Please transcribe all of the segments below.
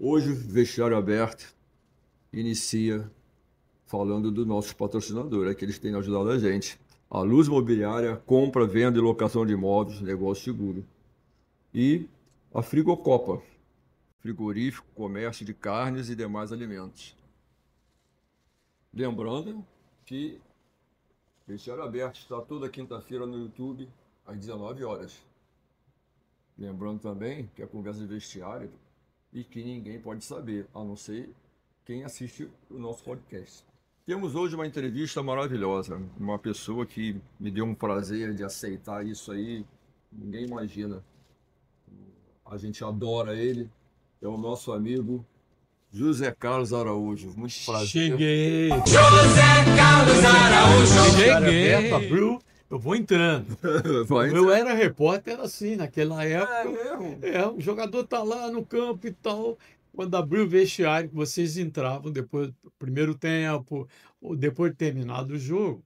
Hoje, o Vestiário Aberto inicia falando dos nossos patrocinadores, que eles têm ajudado a gente. A Luz Mobiliária, compra, venda e locação de imóveis, negócio seguro. E a Frigocopa, frigorífico, comércio de carnes e demais alimentos. Lembrando que Vestiário Aberto está toda quinta-feira no YouTube, às 19 horas. Lembrando também que a conversa de vestiário e que ninguém pode saber, a não ser quem assiste o nosso podcast. Temos hoje uma entrevista maravilhosa, uma pessoa que me deu um prazer de aceitar isso aí, ninguém imagina. A gente adora ele, é o nosso amigo José Carlos Araújo. Muito prazer. Cheguei! José Carlos Araújo! Cheguei! Cheguei! Abriu, eu vou entrando. Vai Eu era repórter assim, naquela É época. mesmo? O jogador tá lá no campo e tal. Quando abriu o vestiário, que vocês entravam depois do primeiro tempo, ou depois de terminado o jogo,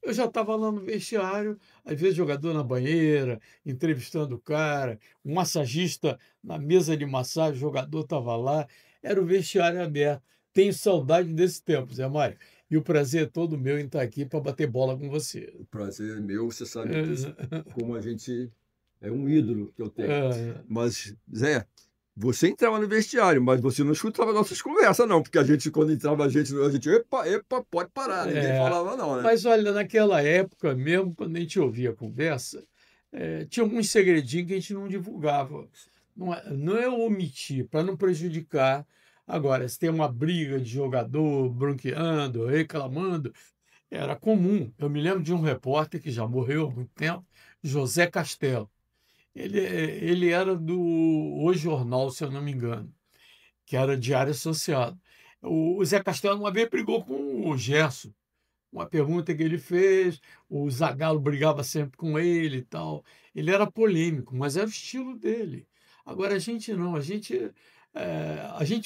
eu já estava lá no vestiário, às vezes jogador na banheira, entrevistando o cara, um massagista na mesa de massagem, o jogador estava lá, era o vestiário aberto. Tenho saudade desse tempo, Zé Mário. E o prazer é todo meu em estar aqui para bater bola com você. O prazer é meu, você sabe disso, É, como a gente é um ídolo que eu tenho. é, Mas, Zé, você entrava no vestiário, mas você não escutava nossas conversas, não, porque a gente, quando entrava, a gente, epa, epa, pode parar, ninguém é. falava, não, né? Mas olha, naquela época, mesmo quando a gente ouvia a conversa, tinha alguns segredinhos que a gente não divulgava. Não é omitir, para não prejudicar. Agora, se tem uma briga de jogador bronqueando, reclamando, era comum. Eu me lembro de um repórter que já morreu há muito tempo, José Castelo. Ele era do O Jornal, se eu não me engano, que era Diário Associado. O Zé Castelo uma vez brigou com o Gerson, uma pergunta que ele fez, o Zagallo brigava sempre com ele e tal. Ele era polêmico, mas era o estilo dele. Agora a gente não, a gente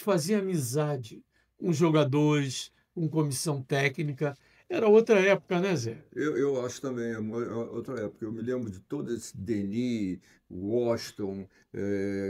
fazia amizade com jogadores, com comissão técnica. Era outra época, né, Zé? Eu acho também, outra época. Eu me lembro de todo esse Denis, Washington,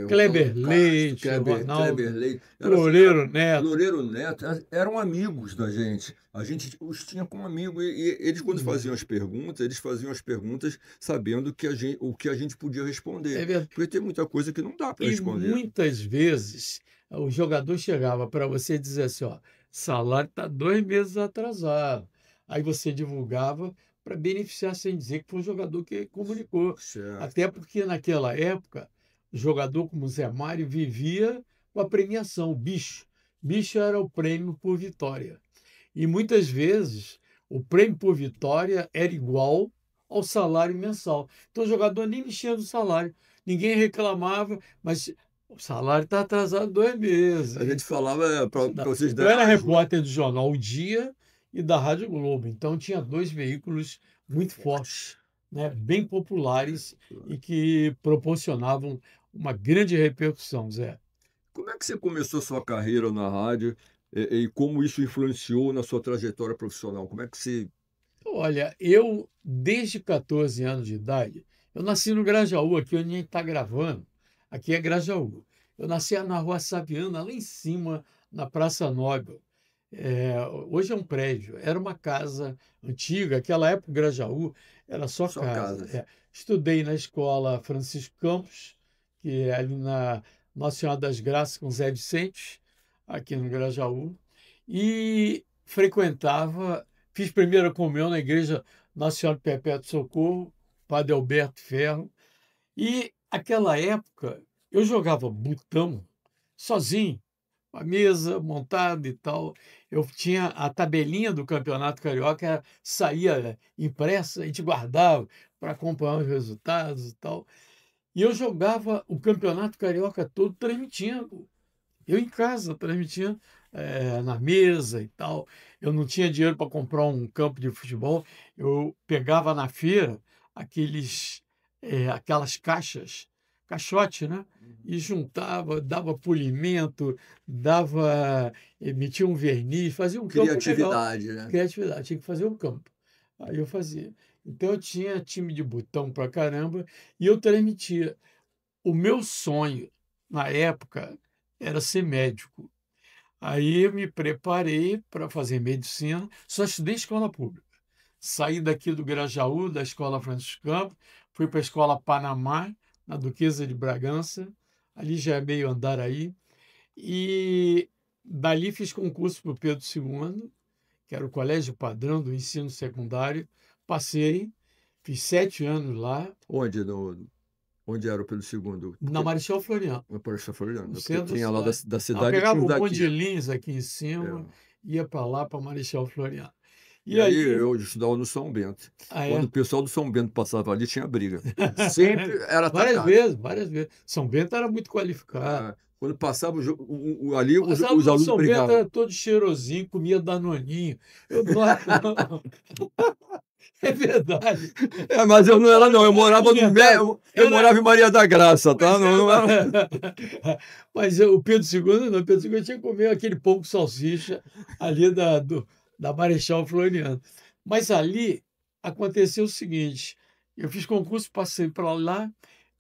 Kleber Ronaldo Castro, Leite, Kleber Ronaldo, Leite. Loureiro Neto. Loureiro Neto, eram amigos da gente. A gente os tinha como amigo e eles, quando faziam as perguntas, eles faziam as perguntas sabendo que o que a gente podia É responder. verdade. Porque tem muita coisa que não dá para E responder. muitas vezes o jogador chegava para você dizer assim, ó, salário está 2 meses atrasado. Aí você divulgava para beneficiar sem dizer que foi o jogador que comunicou. Certo. Até porque naquela época, o jogador como o Zé Mário vivia com a premiação, o bicho. Bicho era o prêmio por vitória. E muitas vezes o prêmio por vitória era igual ao salário mensal. Então o jogador nem mexia no salário. Ninguém reclamava, mas o salário está atrasado 2 meses. A gente Então, falava para vocês eu darem era uma ajuda repórter do jornal O Dia e da Rádio Globo, então tinha dois veículos muito fortes, forte. né, bem populares e que proporcionavam uma grande repercussão, Zé. Como é que você começou sua carreira na rádio e como isso influenciou na sua trajetória profissional? Como é que você... Olha, eu, desde 14 anos de idade, eu nasci no Grajaú, aqui onde a gente está gravando, aqui é Grajaú. Eu nasci na Rua Saviana, lá em cima, na Praça Nobel. Hoje é um prédio, era uma casa antiga, aquela época o Grajaú era só Só casa. casas. Estudei na escola Francisco Campos, que é ali na Nossa Senhora das Graças, com Zé Vicente, aqui no Grajaú, e frequentava, fiz primeira comunhão na Igreja Nossa Senhora Perpétuo Socorro, Padre Alberto Ferro, e aquela época eu jogava botão sozinho, com a mesa montada e tal. Eu tinha a tabelinha do Campeonato Carioca, saía impressa, a gente guardava para acompanhar os resultados e tal. E eu jogava o Campeonato Carioca todo transmitindo. Eu em casa transmitindo na mesa e tal. Eu não tinha dinheiro para comprar um campo de futebol. Eu pegava na feira aquelas caixas, caixote, né? E juntava, dava polimento, metia um verniz, fazia um campo legal. Criatividade, né? Criatividade, tinha que fazer um campo. Aí eu fazia. Então eu tinha time de botão pra caramba e eu transmitia. O meu sonho, na época, era ser médico. Aí eu me preparei para fazer medicina, só estudei escola pública. Saí daqui do Grajaú, da Escola Francisco Campos, fui para a Escola Panamá, na Duquesa de Bragança, ali já é meio Andaraí, e dali fiz concurso para o Pedro II, que era o colégio padrão do ensino secundário, passei, fiz 7 anos lá, Onde? Onde era o Pedro II? na Marechal Floriano, Na Poxa Floriano. no Porque centro da tinha lá da, cidade. da Eu cidade e tinha pegava os o bonde de daqui. Lins aqui em cima, ia para lá, para Marechal Floriano. E E aí aí, eu estudava no São Bento. ah, Quando é? o pessoal do São Bento passava ali, tinha briga. Sempre era Várias atacado. vezes, várias vezes. São Bento era muito qualificado. Ah, quando passava ali, os Mas o alunos São Bento brigavam. era todo cheirosinho, comia danoninho. Eu não... É verdade. Mas eu não era, não. Eu morava É verdade. eu morava em Maria da Graça, tá? Pois é, Não era. mas o Pedro II, não, o Pedro II tinha que comer aquele pão com salsicha ali da Marechal Floriano. Mas ali aconteceu o seguinte: eu fiz concurso, passei para lá,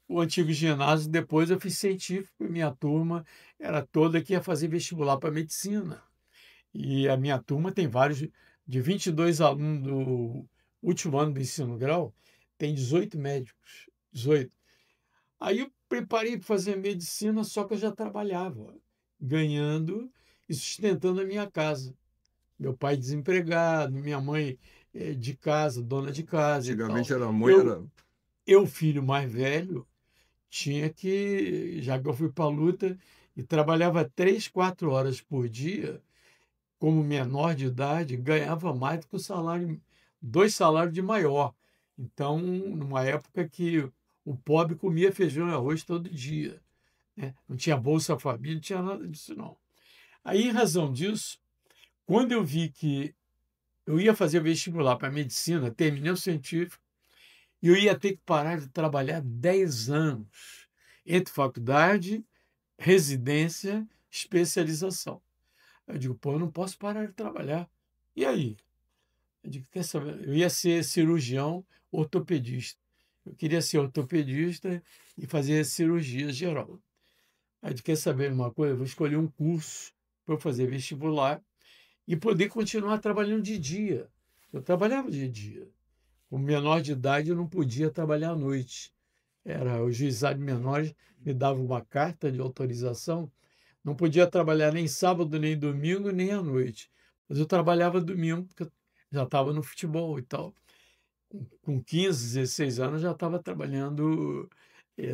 o antigo ginásio, depois eu fiz científico, e minha turma era toda que ia fazer vestibular para medicina. E a minha turma tem vários, de 22 alunos do último ano do ensino grau, tem 18 médicos, 18. Aí eu preparei para fazer medicina, só que eu já trabalhava, ganhando e sustentando a minha casa. Meu pai desempregado, minha mãe de casa, dona de casa e tal. Antigamente era mãe, Eu, era. eu, filho mais velho, tinha que, já que eu fui para a luta e trabalhava 3, 4 horas por dia, como menor de idade, ganhava mais do que o salário, 2 salários de maior. Então, numa época que o pobre comia feijão e arroz todo dia, né? Não tinha Bolsa Família, não tinha nada disso, não. Aí, em razão disso, quando eu vi que eu ia fazer vestibular para medicina, terminei o científico, e eu ia ter que parar de trabalhar 10 anos, entre faculdade, residência, especialização. Eu digo, pô, eu não posso parar de trabalhar. E aí? Eu digo, quer saber? Eu ia ser cirurgião ortopedista. Eu queria ser ortopedista e fazer cirurgia geral. Aí eu digo, quer saber uma coisa? Eu vou escolher um curso para eu fazer vestibular e poder continuar trabalhando de dia. Eu trabalhava de dia. Como menor de idade, eu não podia trabalhar à noite. Era o juizado de menores me dava uma carta de autorização. Não podia trabalhar nem sábado, nem domingo, nem à noite. Mas eu trabalhava domingo, porque eu já estava no futebol e tal. Com 15, 16 anos, já estava trabalhando,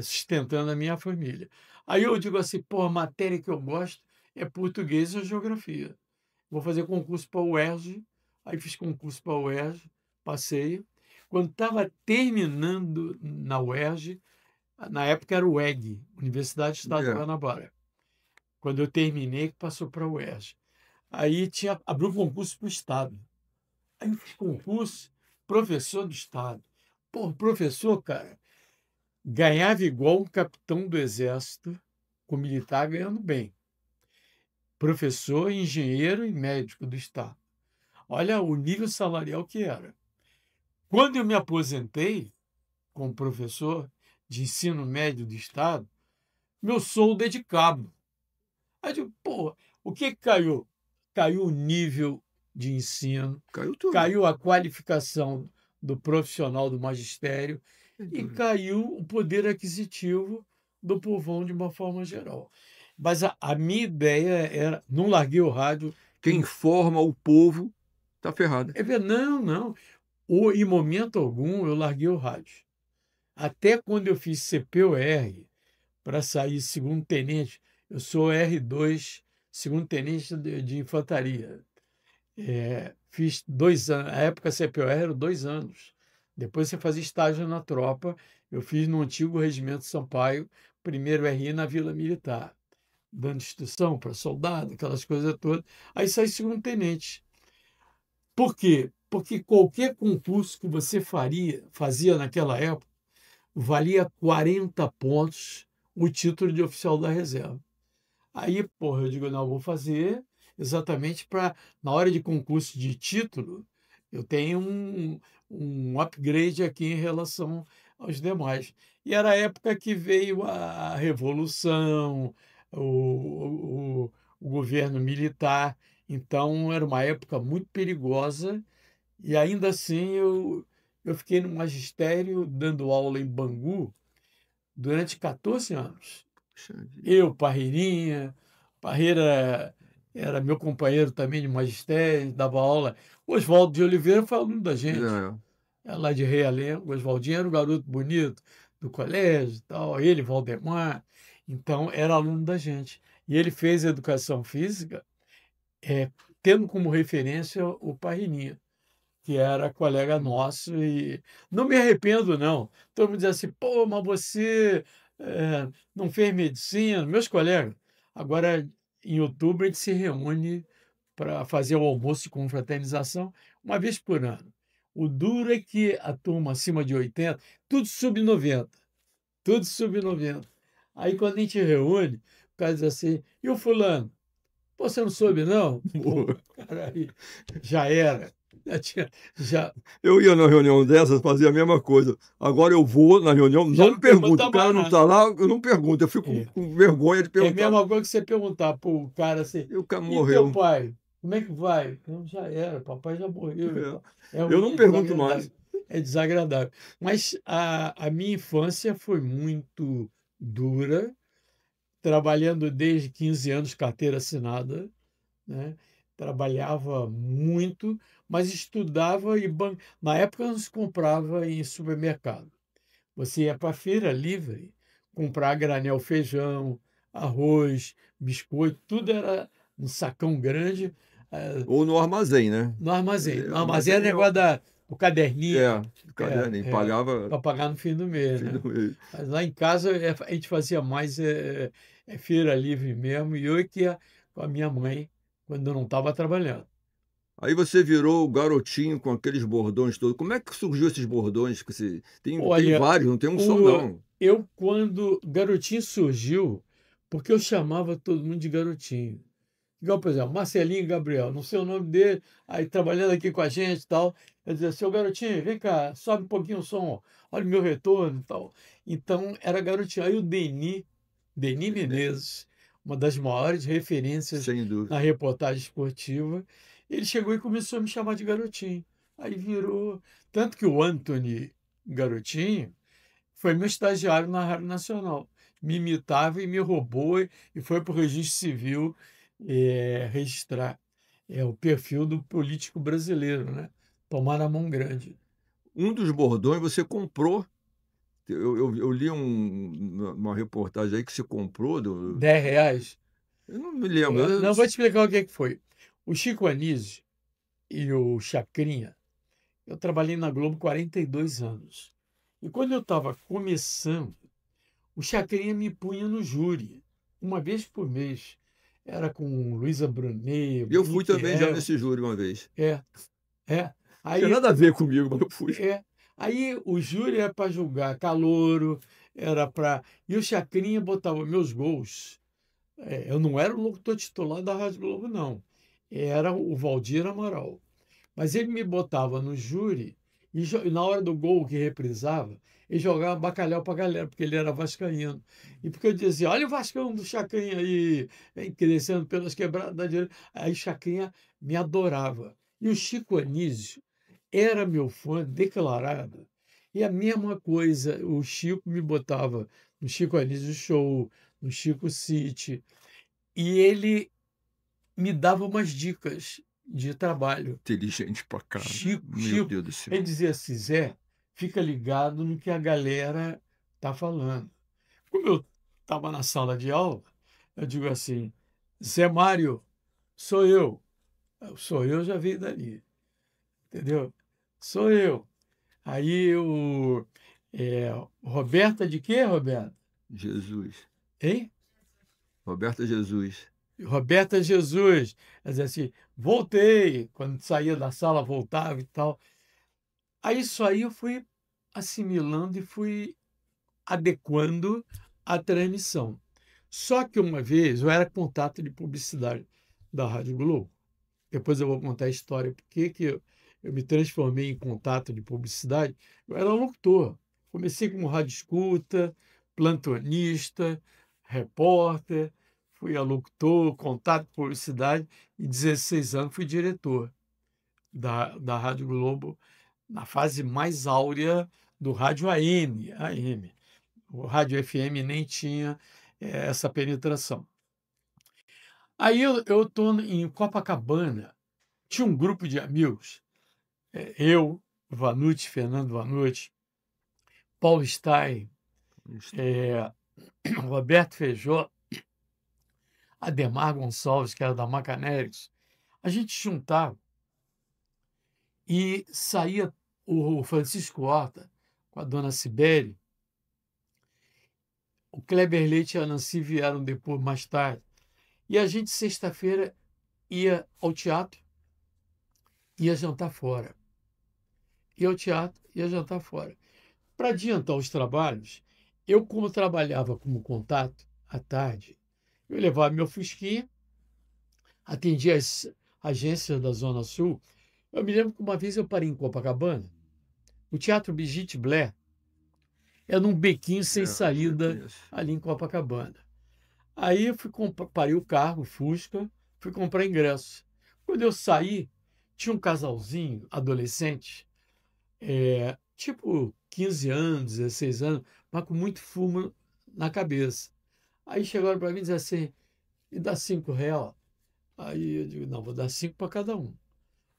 sustentando a minha família. Aí eu digo assim, pô, a matéria que eu gosto é português ou geografia. Vou fazer concurso para a UERJ. Aí fiz concurso para a UERJ, passei. Quando estava terminando na UERJ, na época era o UEG, Universidade do Estado de É. Guanabara. Quando eu terminei, passou para a UERJ. Aí abriu concurso para o Estado. Aí eu fiz concurso, professor do Estado. Pô, professor, cara, ganhava igual um capitão do Exército, com militar ganhando bem. Professor, engenheiro e médico do Estado. Olha o nível salarial que era. Quando eu me aposentei como professor de ensino médio do Estado, meu soldo é de cabo. Aí eu digo, pô, o que caiu? Caiu o nível de ensino, Caiu tudo. caiu a qualificação do profissional do magistério e Uhum. caiu o poder aquisitivo do povão de uma forma geral. Mas a minha ideia era, não larguei o rádio. Quem informa o povo tá ferrado. Não, não. Em momento algum eu larguei o rádio. Até quando eu fiz CPOR para sair segundo tenente, eu sou R2, segundo tenente de infantaria. Fiz 2 anos, a época CPOR era 2 anos. Depois você fazia estágio na tropa. Eu fiz no antigo Regimento Sampaio, primeiro RI na Vila Militar, dando instrução para soldado, aquelas coisas todas. Aí saí segundo tenente. Por quê? Porque qualquer concurso que você fazia naquela época, valia 40 pontos o título de oficial da reserva. Aí, porra, eu digo, não, eu vou fazer exatamente para, na hora de concurso de título, eu tenho um upgrade aqui em relação aos demais. E era a época que veio a Revolução, o governo militar. Então, era uma época muito perigosa e, ainda assim, eu fiquei no magistério dando aula em Bangu durante 14 anos. Puxa vida. Eu, Parreirinha, Parreira era meu companheiro também de magistério, dava aula. Oswaldo de Oliveira foi aluno da gente. É. Lá de Realengo. O Oswaldinho era um garoto bonito do colégio e tal. Ele, Valdemar. Então, era aluno da gente. E ele fez educação física, tendo como referência o Parreirinha, que era colega nosso, e não me arrependo, não. Todo mundo diz assim, pô, mas você não fez medicina. Meus colegas, agora em outubro a gente se reúne para fazer o almoço de confraternização uma vez por ano. O duro é que a turma acima de 80, tudo sub-90, tudo sub-90. Aí quando a gente reúne, o cara diz assim, e o fulano? Pô, você não soube, não? Pô, cara, aí já era. Já Eu ia na reunião dessas, fazia a mesma coisa. Agora eu vou na reunião, Já não não me pergunto. pergunta O cara mais não nada. está lá, eu não pergunto. Eu fico É. com vergonha de É a perguntar. mesma coisa que você perguntar pro cara assim, E o cara e morreu. teu pai? Como é que vai? Não, já era, papai já morreu. É. E tal. Eu não pergunto mais. É desagradável. Mas a minha infância foi muito dura, trabalhando desde 15 anos, carteira assinada, né? Trabalhava muito, mas estudava e na época não se comprava em supermercado. Você ia para a feira livre, comprar a granel feijão, arroz, biscoito, tudo era um sacão grande, Ou no armazém, né? no armazém. No armazém Armazém era negócio do caderninho, caderninho. Pagava para pagar no fim do mês, fim né? do mês. Mas lá em casa a gente fazia mais feira livre mesmo, e eu é que ia com a minha mãe quando eu não estava trabalhando. Aí você virou o garotinho com aqueles bordões todos. Como é que surgiu esses bordões? Que você... tem Olha, vários, não tem um só, não. eu, quando garotinho surgiu, porque eu chamava todo mundo de garotinho. Igual, por exemplo, Marcelinho e Gabriel, não sei o nome dele, aí trabalhando aqui com a gente e tal. Eu dizia, seu garotinho, vem cá, sobe um pouquinho o som, olha o meu retorno e tal. Então, era garotinho. Aí o Denis Menezes, uma das maiores referências Sem dúvida. na reportagem esportiva, ele chegou e começou a me chamar de garotinho. Aí virou. Tanto que o Anthony Garotinho foi meu estagiário na Rádio Nacional. Me imitava e me roubou e foi para o registro civil registrar o perfil do político brasileiro, né? Tomar a mão grande. Um dos bordões você comprou. Eu li uma reportagem aí que você comprou. R$ 10. Eu não me lembro. Não, vou te explicar o que é que foi. O Chico Anísio e o Chacrinha, eu trabalhei na Globo 42 anos. E quando eu estava começando, o Chacrinha me punha no júri, uma vez por mês. Era com Luísa Brunet, Eu fui também já Miquel. nesse júri uma vez. É. Não Aí, tinha nada a ver comigo, mas eu fui. aí o júri era para julgar calouro, era para. E o Chacrinha botava meus gols. Eu não era o locutor titular da Rádio Globo, não. Era o Valdir Amaral. Mas ele me botava no júri e na hora do gol que reprisava, ele jogava bacalhau para a galera, porque ele era vascaíno. E porque eu dizia, olha o Vascão do Chacrinha aí, vem crescendo pelas quebradas da direita. Aí o Chacrinha me adorava. E o Chico Anísio era meu fã declarado. E a mesma coisa, o Chico me botava no Chico Anísio Show, no Chico City, e ele me dava umas dicas de trabalho. Inteligente pra caramba. Meu Chico, Deus do céu. ele dizia assim, Zé, fica ligado no que a galera está falando. Como eu estava na sala de aula, eu digo assim, Zé Mário, sou eu. Sou eu, já veio dali. Entendeu? Sou eu. Aí o Roberta de quê, Roberta? Jesus. Hein? Roberta Jesus. Roberta Jesus. Quer dizer assim, voltei. Quando saía da sala, voltava e tal. Aí isso aí eu fui assimilando e fui adequando a transmissão. Só que uma vez eu era contato de publicidade da Rádio Globo. Depois eu vou contar a história porque que eu me transformei em contato de publicidade. Eu era locutor. Comecei como rádio escuta, plantonista, repórter. fui locutor, contato, publicidade, e 16 anos fui diretor da Rádio Globo, na fase mais áurea do rádio AM. O rádio FM nem tinha essa penetração. Aí eu estou em Copacabana, tinha um grupo de amigos, eu, Vanucci, Fernando Vanucci, Paulo Stein, Roberto Feijó, Ademar Gonçalves, que era da Macanérios. A gente juntava e saía o Francisco Horta com a dona Cibele, o Kleber Leite e a Nancy vieram depois, mais tarde. E a gente, sexta-feira, ia ao teatro, ia jantar fora. Ia ao teatro, ia jantar fora. Para adiantar os trabalhos, eu, como trabalhava como contato à tarde, eu levava meu fusquinha, atendia as agências da Zona Sul. Eu me lembro que uma vez eu parei em Copacabana, o Teatro Brigitte Blair, era num bequinho sem saída ali em Copacabana. Aí eu parei o carro, o Fusca, fui comprar ingresso. Quando eu saí, tinha um casalzinho, adolescente, tipo 15 anos, 16 anos, mas com muito fumo na cabeça. Aí chegaram para mim e disseram assim, me dá R$5. Aí eu digo, não, vou dar 5 para cada um.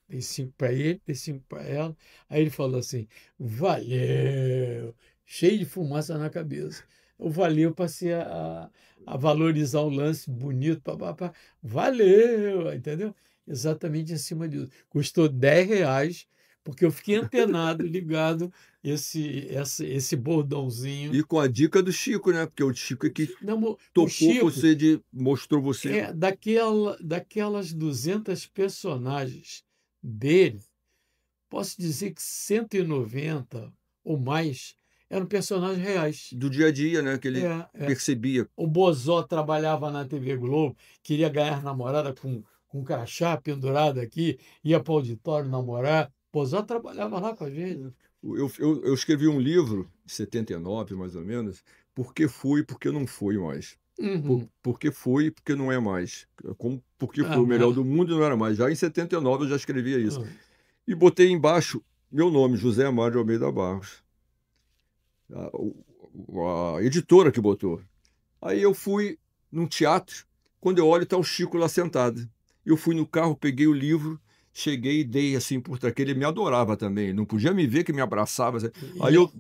Dei 5 para ele, dei 5 para ela. Aí ele falou assim, valeu, cheio de fumaça na cabeça. O valeu, passei a valorizar o lance bonito, papapá. Valeu, entendeu? Exatamente em cima disso. Custou R$10, porque eu fiquei antenado, ligado, esse bordãozinho. E com a dica do Chico, né? Porque o Chico é que Não, tocou Chico, você, mostrou você. Daquelas 200 personagens dele, posso dizer que 190 ou mais eram personagens reais. Do dia a dia, né? Que ele percebia. O Bozó trabalhava na TV Globo, queria ganhar namorada com crachá pendurado aqui, ia para o auditório namorar. Bozó trabalhava lá com a gente. Eu escrevi um livro, em 79, mais ou menos, Por que fui, porque não fui mais. Uhum. Por que fui, porque não é mais. Porque foi o melhor do mundo e não era mais. Já em 79 eu já escrevia isso. E botei embaixo meu nome, José Amaro de Almeida Barros. A editora que botou. Aí eu fui num teatro, quando eu olho está o Chico lá sentado. Eu fui no carro, peguei o livro, cheguei e dei assim por trás, que ele me adorava também, não podia me ver que me abraçava. Aí eu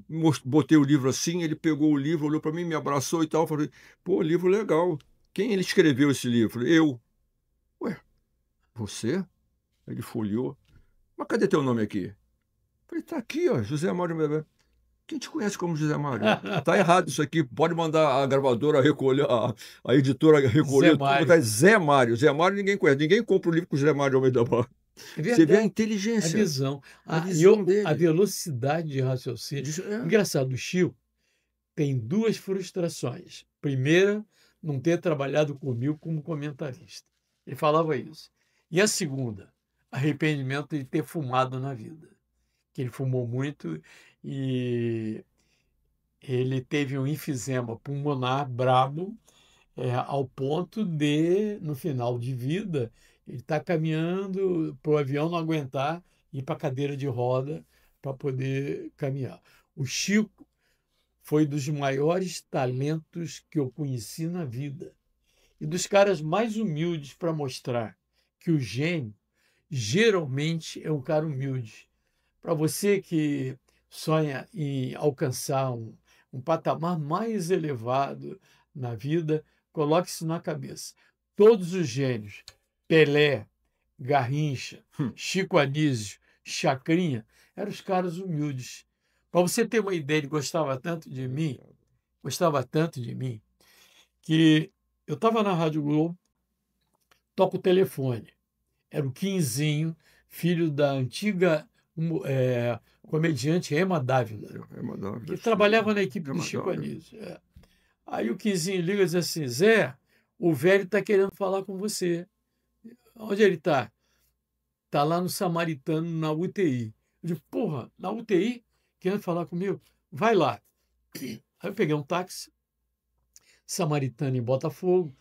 botei o livro assim, ele pegou o livro, olhou para mim, me abraçou e tal, falei, pô, livro legal. Quem ele escreveu esse livro? Falei, eu. Ué, você? Ele folheou. Mas cadê teu nome aqui? Falei, tá aqui, ó, José Mário Bebê. Quem te conhece como José Mário? Tá errado isso aqui. Pode mandar a gravadora recolher, a editora recolher tudo. Tá Zé Mário. Zé Mário ninguém conhece. Ninguém compra o livro com José Mário de Almeida Barros. Você vê a inteligência. A visão. A visão dele. A velocidade de raciocínio. Engraçado, o Chico tem duas frustrações. Primeira, não ter trabalhado comigo como comentarista. Ele falava isso. E a segunda, arrependimento de ter fumado na vida. Que ele fumou muito e ele teve um enfisema pulmonar brabo, ao ponto de, no final de vida, ele está caminhando para o avião não aguentar, ir para a cadeira de roda para poder caminhar. O Chico foi dos maiores talentos que eu conheci na vida e dos caras mais humildes para mostrar que o gênio geralmente é um cara humilde. Para você que sonha em alcançar um patamar mais elevado na vida, coloque isso na cabeça. Todos os gênios, Pelé, Garrincha, Chico Anísio, Chacrinha, eram os caras humildes. Para você ter uma ideia, ele gostava tanto de mim, que eu estava na Rádio Globo, toco o telefone. Era o Quinzinho, filho da antiga comediante Ema Dávila, que trabalhava na equipe do Chico Anísio. Aí o Quinzinho liga e diz assim, Zé, o velho está querendo falar com você. Onde ele está? Está lá no Samaritano, na UTI. Eu digo, porra, na UTI? Querendo falar comigo? Vai lá. Aí eu peguei um táxi, Samaritano em Botafogo,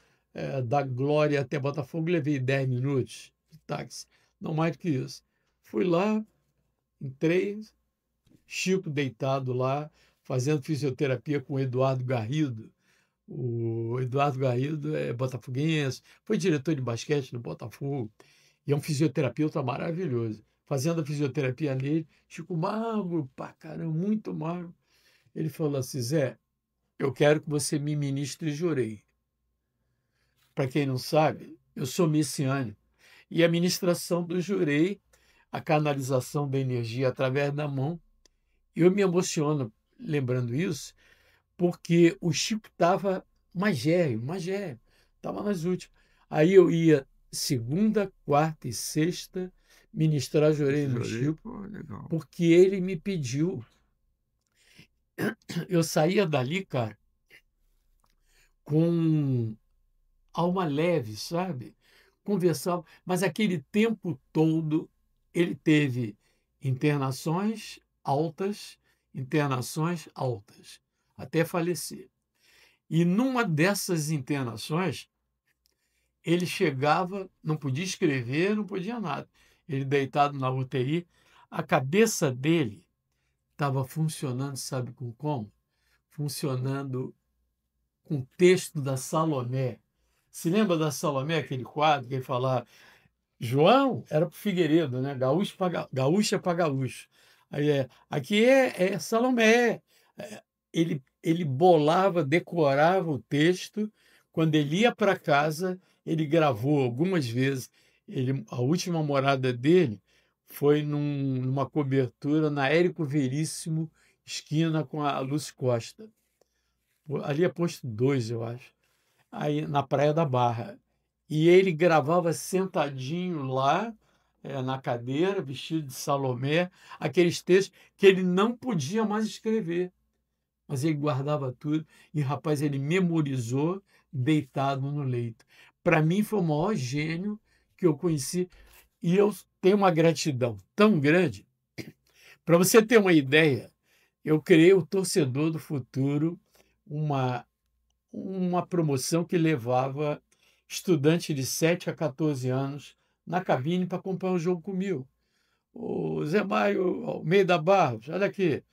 da Glória até Botafogo, levei 10 minutos de táxi, não mais do que isso. Fui lá, entrei, Chico deitado lá, fazendo fisioterapia com o Eduardo Garrido. O Eduardo Garrido é botafoguense, foi diretor de basquete no Botafogo e é um fisioterapeuta maravilhoso. Fazendo a fisioterapia nele, Chico magro, pra caramba, muito magro. Ele falou assim: Zé, eu quero que você me ministre Jurei. Para quem não sabe, eu sou messiânico. E a ministração do Jurei, a canalização da energia através da mão, eu me emociono lembrando isso, porque o Chico estava magérrimo, estava nas últimas. Aí eu ia segunda, quarta e sexta ministrar Jurei no Jurei, Chico, pô, legal. porque ele me pediu. Eu saía dali, cara, com alma leve, sabe? Conversava, mas aquele tempo todo ele teve internações altas, até falecer. E numa dessas internações, ele chegava, não podia escrever, não podia nada. Ele deitado na UTI, a cabeça dele estava funcionando, sabe com como? Funcionando com o texto da Salomé. Se lembra da Salomé, aquele quadro que ele falava, João era para o Figueiredo, né? Gaúcha para gaúcho. Aí aqui é Salomé. Ele bolava, decorava o texto. Quando ele ia para casa, ele gravou algumas vezes. A última morada dele foi numa cobertura na Érico Veríssimo, esquina com a Lúcia Costa. Ali é posto 2, eu acho. Aí na Praia da Barra. E ele gravava sentadinho lá, na cadeira, vestido de Salomé, aqueles textos que ele não podia mais escrever. Mas ele guardava tudo e, rapaz, ele memorizou deitado no leito. Para mim, foi o maior gênio que eu conheci. E eu tenho uma gratidão tão grande. Para você ter uma ideia, eu criei o Torcedor do Futuro, uma promoção que levava estudantes de 7 a 14 anos na cabine para acompanhar o jogo comigo. O Zé Mário Almeida Barros, olha aqui.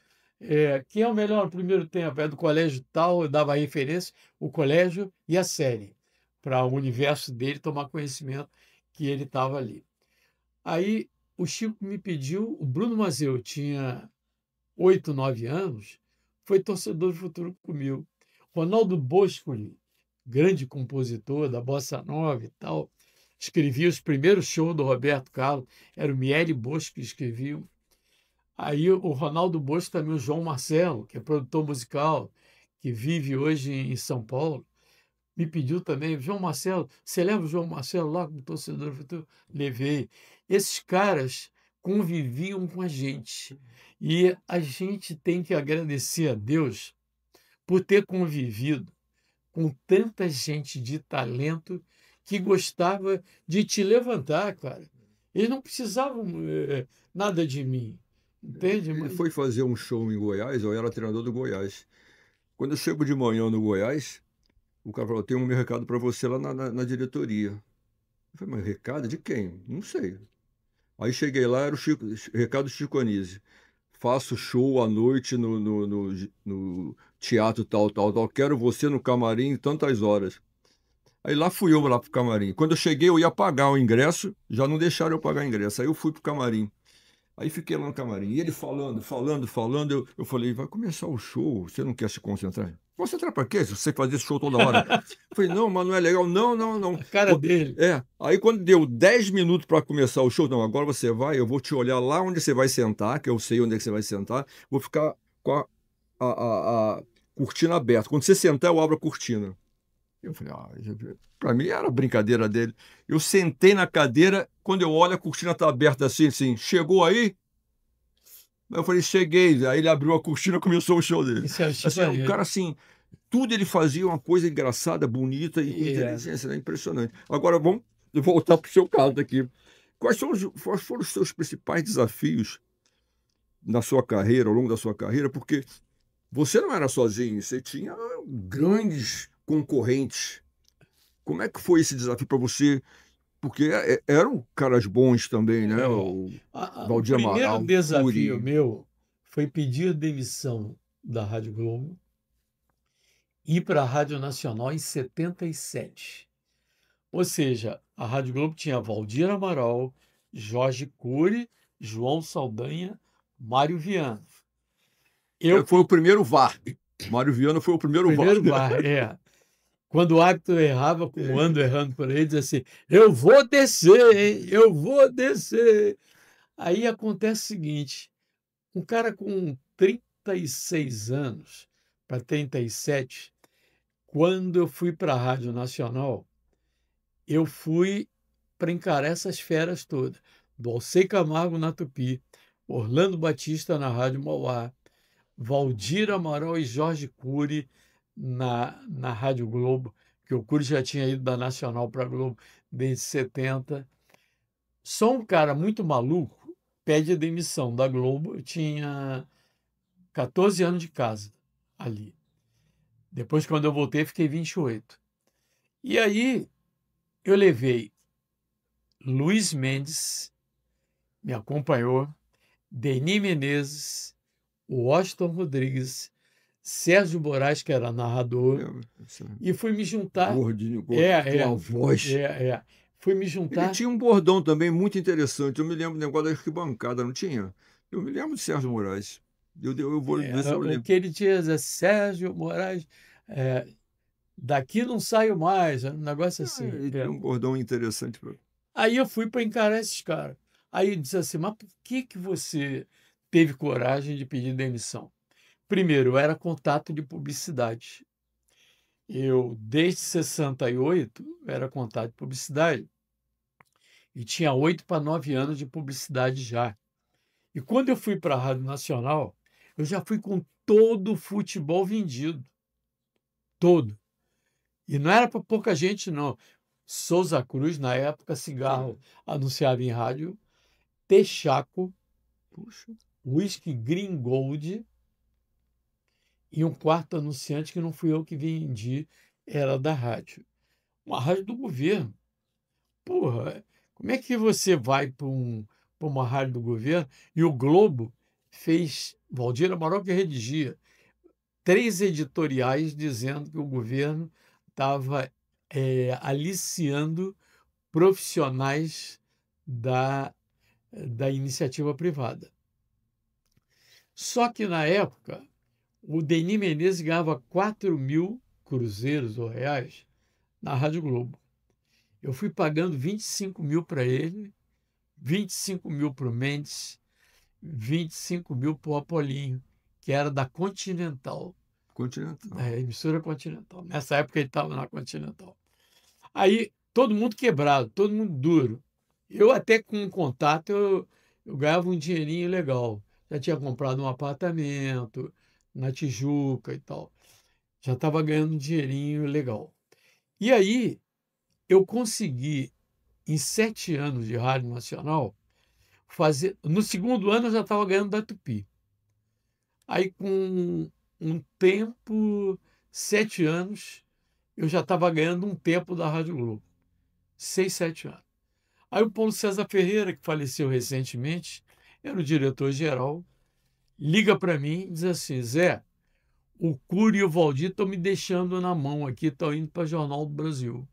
Quem é o melhor no primeiro tempo? É do colégio tal, eu dava referência, o colégio e a série, para o universo dele tomar conhecimento que ele estava ali. Aí o Chico me pediu, o Bruno Mazeu tinha 8, 9 anos, foi torcedor do Futuro comigo. Ronaldo Boscoli, grande compositor da Bossa Nova e tal, escrevia os primeiros shows do Roberto Carlos, era o Miele Bosco que escrevia. Aí o Ronaldo Bosco também, o João Marcelo, que é produtor musical, que vive hoje em São Paulo, me pediu também, João Marcelo, você leva o João Marcelo lá como torcedor do Futuro? Levei. Esses caras conviviam com a gente. E a gente tem que agradecer a Deus por ter convivido com tanta gente de talento que gostava de te levantar, cara. Eles não precisavam nada de mim, entende? Ele Mas foi fazer um show em Goiás, eu era treinador do Goiás. Quando eu chego de manhã no Goiás, o cara falou: tem um recado para você lá na diretoria. Eu falei: mas recado de quem? Não sei. Aí cheguei lá, era o Chico, recado Chico Anísio. Faço show à noite no teatro tal, tal, tal. Quero você no camarim tantas horas. Aí lá fui eu lá pro camarim. Quando eu cheguei, eu ia pagar o ingresso, já não deixaram eu pagar o ingresso. Aí eu fui pro camarim. Aí fiquei lá no camarim. E ele falando. Eu falei: vai começar o show, você não quer se concentrar? Concentrar pra quê? Se você fazer esse show toda hora. Eu falei: não, mas não é legal. Não, não, não. a cara dele. Aí quando deu 10 minutos para começar o show, não, agora você vai, eu vou te olhar lá onde você vai sentar, que eu sei onde é que você vai sentar, vou ficar com a cortina aberta. Quando você sentar, eu abro a cortina. Eu falei: para mim era brincadeira dele. Eu sentei na cadeira, quando eu olho, a cortina tá aberta assim, chegou aí? Eu falei: cheguei. Aí ele abriu a cortina e começou o show dele. Isso é o Assim, Chico o cara, assim, tudo ele fazia uma coisa engraçada, bonita e com inteligência, né? Impressionante. Agora vamos voltar para o seu caso aqui. Quais foram os seus principais desafios na sua carreira, ao longo da sua carreira? Porque você não era sozinho, você tinha grandes concorrentes Como é que foi esse desafio para você? Porque eram caras bons também, né? O O Valdir primeiro Amaral, desafio Cury. meu foi pedir demissão da Rádio Globo e ir para a Rádio Nacional em 77. Ou seja, a Rádio Globo tinha Valdir Amaral, Jorge Cury, João Saldanha, Mário Viana. Eu Foi o pedi primeiro VAR. Mário Viana foi o primeiro VAR. primeiro bar, é. Quando o árbitro errava, com o Ando errando por aí, dizia assim: eu vou descer, hein? Eu vou descer. Aí acontece o seguinte: um cara com 36 anos para 37, quando eu fui para a Rádio Nacional, eu fui para encarar essas feras todas. Do Alcei Camargo na Tupi, Orlando Batista na Rádio Mauá, Valdir Amaral e Jorge Cury na Rádio Globo, que o Cury já tinha ido da Nacional para a Globo desde 70. Só um cara muito maluco pede demissão da Globo. Eu tinha 14 anos de casa ali. Depois, quando eu voltei, fiquei 28. E aí eu levei Luiz Mendes, me acompanhou, Deni Menezes, o Washington Rodrigues, Sérgio Moraes, que era narrador, e fui me juntar. Gordinho, É, com a é, voz. Fui me Ele juntar. tinha um bordão também muito interessante. Eu me lembro do negócio da arquibancada, não tinha? Eu me lembro de Sérgio Moraes. Eu vou ver se eu O lembro. que ele tinha é Sérgio Moraes, é, daqui não saio mais, um negócio assim. Ele É. tinha um bordão interessante. Aí eu fui para encarar esses caras. Aí ele disse assim: mas por que você teve coragem de pedir demissão? Primeiro, eu era contato de publicidade. Eu, desde 68, era contato de publicidade. E tinha 8 para 9 anos de publicidade já. E quando eu fui para a Rádio Nacional, eu já fui com todo o futebol vendido. Todo. E não era para pouca gente, não. Souza Cruz, na época, cigarro anunciava em rádio, Texaco, Puxa. Whisky Green Gold e um quarto anunciante que não fui eu que vendi, era da rádio. Uma rádio do governo. Porra, como é que você vai para uma rádio do governo e o Globo fez, Valdir Amaral que redigia, 3 editoriais dizendo que o governo estava aliciando profissionais da iniciativa privada. Só que, na época, o Deni Menezes ganhava 4.000 cruzeiros ou reais na Rádio Globo. Eu fui pagando 25.000 para ele, 25.000 para o Mendes, 25.000 para o Apolinho, que era da Continental, Continental. da emissora Continental. Nessa época ele estava na Continental. Aí todo mundo quebrado, todo mundo duro. Eu até com um contato eu ganhava um dinheirinho legal. Já tinha comprado um apartamento na Tijuca e tal. Já estava ganhando um dinheirinho legal. E aí eu consegui, em 7 anos de Rádio Nacional, fazer. No segundo ano eu já estava ganhando da Tupi. Aí, com um tempo, 7 anos, eu já estava ganhando um tempo da Rádio Globo. 6, 7 anos. Aí o Paulo César Ferreira, que faleceu recentemente, era o diretor-geral, liga para mim e diz assim: Zé, o Cury e o Valdir estão me deixando na mão aqui, estão indo para o Jornal do Brasil.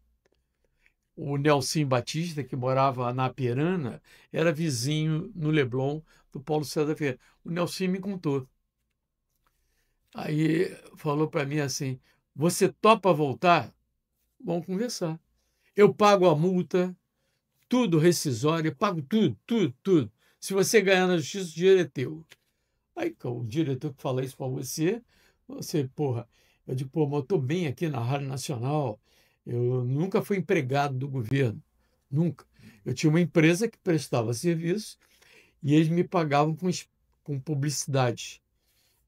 O Nelson Batista, que morava na Perana, era vizinho no Leblon do Paulo César Ferreira. O Nelson me contou. Aí falou para mim assim: você topa voltar? Vamos conversar. Eu pago a multa, tudo rescisório, pago tudo, tudo, tudo. Se você ganhar na justiça, o dinheiro é teu. Aí o diretor que fala isso para você, porra, eu digo, pô, mas eu estou bem aqui na Rádio Nacional, eu nunca fui empregado do governo, nunca. Eu tinha uma empresa que prestava serviço e eles me pagavam com publicidade.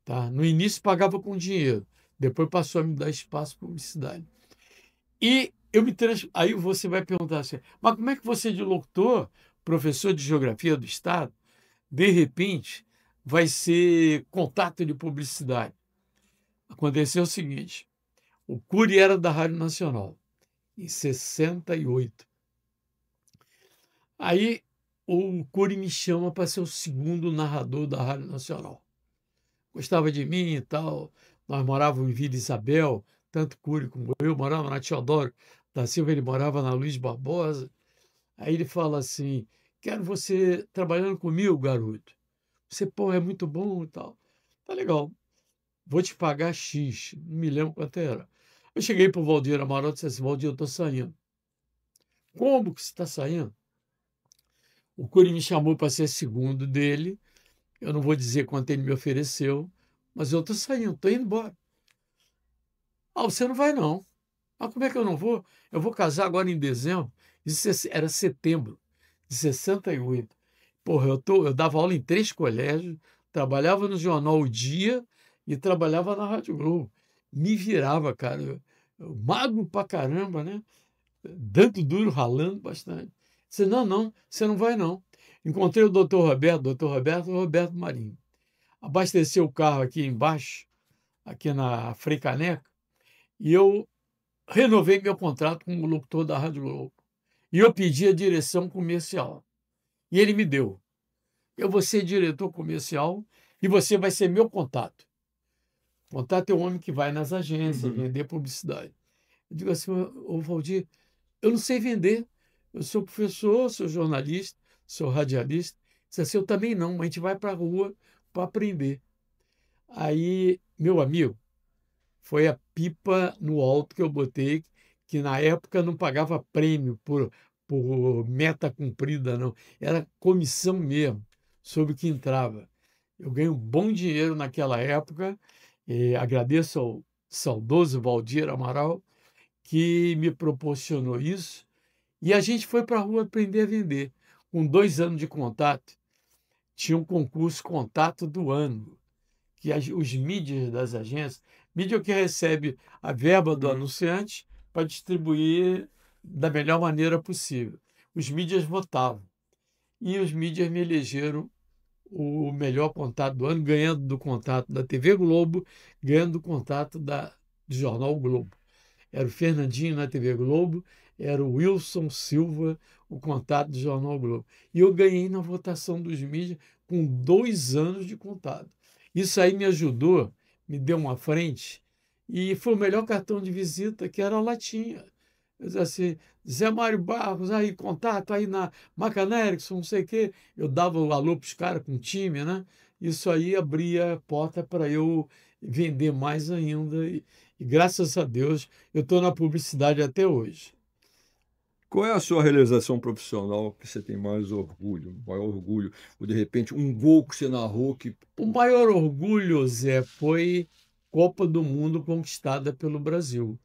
Tá? No início pagava com dinheiro, depois passou a me dar espaço para publicidade. E aí você vai perguntar assim, mas como é que você de locutor, professor de geografia do Estado, de repente vai ser contato de publicidade? Aconteceu o seguinte, o Cury era da Rádio Nacional em 68. Aí o Cury me chama para ser o segundo narrador da Rádio Nacional. Gostava de mim e tal. Nós morávamos em Vila Isabel, tanto Cury como eu, morava na Teodoro da Silva, ele morava na Luiz Barbosa. Aí ele fala assim: quero você trabalhando comigo, garoto. Você, pô, é muito bom e tal. Tá legal, vou te pagar X, não me lembro quanto era. Eu cheguei para o Valdir Amaral e disse assim: Valdir, eu estou saindo. Como que você está saindo? O Cury me chamou para ser segundo dele. Eu não vou dizer quanto ele me ofereceu, mas eu estou saindo, estou indo embora. Ah, você não vai não. Ah, como é que eu não vou? Eu vou casar agora em dezembro. Isso era setembro de 68. Porra, eu dava aula em 3 colégios, trabalhava no jornal O Dia e trabalhava na Rádio Globo. Me virava, cara. Magro pra caramba, né? Dando duro, ralando bastante. Disse, não, não, você não vai não. Encontrei o doutor Roberto Marinho. Abasteceu o carro aqui embaixo, aqui na Frei Caneca, e eu renovei meu contrato como locutor da Rádio Globo. E eu pedi a direção comercial. E ele me deu. Eu vou ser diretor comercial e você vai ser meu contato. Contato é o homem que vai nas agências vender publicidade. Eu digo assim, ô Valdir, eu não sei vender. Eu sou professor, sou jornalista, sou radialista. Disse assim, eu também não, mas a gente vai para a rua para aprender. Aí, meu amigo, foi a pipa no alto que eu botei, que na época não pagava prêmio por meta cumprida, não. Era comissão mesmo, sobre o que entrava. Eu ganhei um bom dinheiro naquela época, e agradeço ao saudoso Valdir Amaral, que me proporcionou isso. E a gente foi para a rua aprender a vender. Com 2 anos de contato, tinha um concurso Contato do Ano, que os mídias das agências, mídia que recebe a verba do anunciante para distribuir da melhor maneira possível. Os mídias votavam. E os mídias me elegeram o melhor contato do ano, ganhando do contato da TV Globo, ganhando do contato do Jornal Globo. Era o Fernandinho na TV Globo, era o Wilson Silva, o contato do Jornal Globo. E eu ganhei na votação dos mídias com 2 anos de contato. Isso aí me ajudou, me deu uma frente, e foi o melhor cartão de visita, que era a latinha. Eu dizia assim, Zé Mário Barros, aí, contato aí na Macané Erickson, não sei o quê. Eu dava o alô para os caras com time, né? Isso aí abria a porta para eu vender mais ainda. E graças a Deus eu estou na publicidade até hoje. Qual é a sua realização profissional que você tem mais orgulho, maior orgulho? Ou de repente um gol que você narrou que. O maior orgulho, Zé, foi Copa do Mundo conquistada pelo Brasil.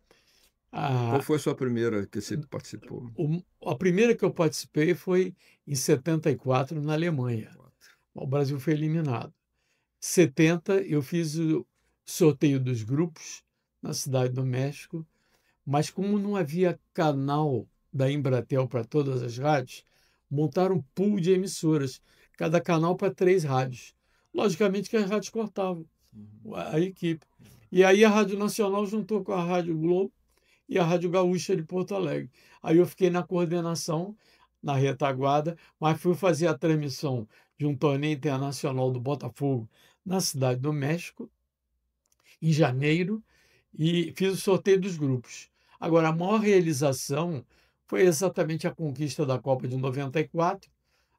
Qual A, foi a sua primeira que você participou? a primeira que eu participei foi em 74, na Alemanha. O Brasil foi eliminado. 70, eu fiz o sorteio dos grupos na Cidade do México, mas como não havia canal da Embratel para todas as rádios, montaram um pool de emissoras, cada canal para 3 rádios. Logicamente que as rádios cortavam a equipe. E aí a Rádio Nacional juntou com a Rádio Globo e a Rádio Gaúcha de Porto Alegre. Aí eu fiquei na coordenação, na retaguarda, mas fui fazer a transmissão de um torneio internacional do Botafogo na Cidade do México, em janeiro, e fiz o sorteio dos grupos. Agora, a maior realização foi exatamente a conquista da Copa de 94,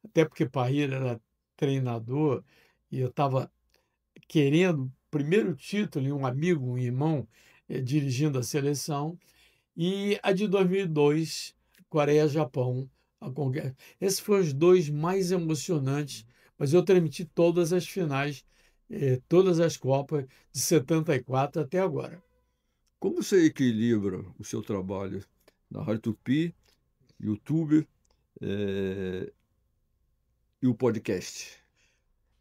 até porque Parreira era treinador e eu estava querendo o primeiro título, e um amigo, um irmão, dirigindo a seleção, e a de 2002, Coreia-Japão, a conquista. Esses foram os 2 mais emocionantes, mas eu transmiti todas as finais, todas as Copas de 74 até agora. Como você equilibra o seu trabalho na Rádio Tupi, YouTube e o podcast?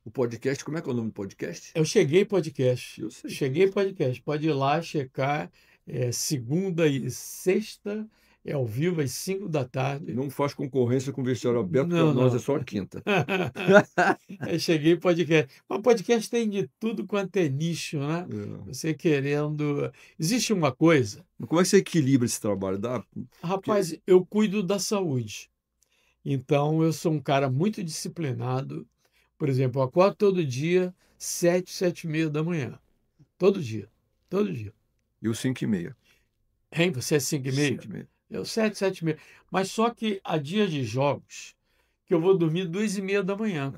O podcast, como é que é o nome do podcast? Eu cheguei podcast. Eu sei. Cheguei podcast. Pode ir lá checar. Segunda e sexta é ao vivo às 5 da tarde. Não faz concorrência com o Vestiário Aberto, Não, para nós não. é só quinta. Eu cheguei em podcast. Mas podcast tem de tudo quanto é nicho, né? É. Você querendo. Existe uma coisa, Mas como é que você equilibra esse trabalho? rapaz, eu cuido da saúde. Então, eu sou um cara muito disciplinado. Por exemplo, eu acordo todo dia, 7, 7h30 da manhã. Todo dia. Todo dia. E os 5h30. Hein? Você é 5h30? 5h30. Eu 7, 7h30. Mas só que há dias de jogos que eu vou dormir 2h30 da manhã.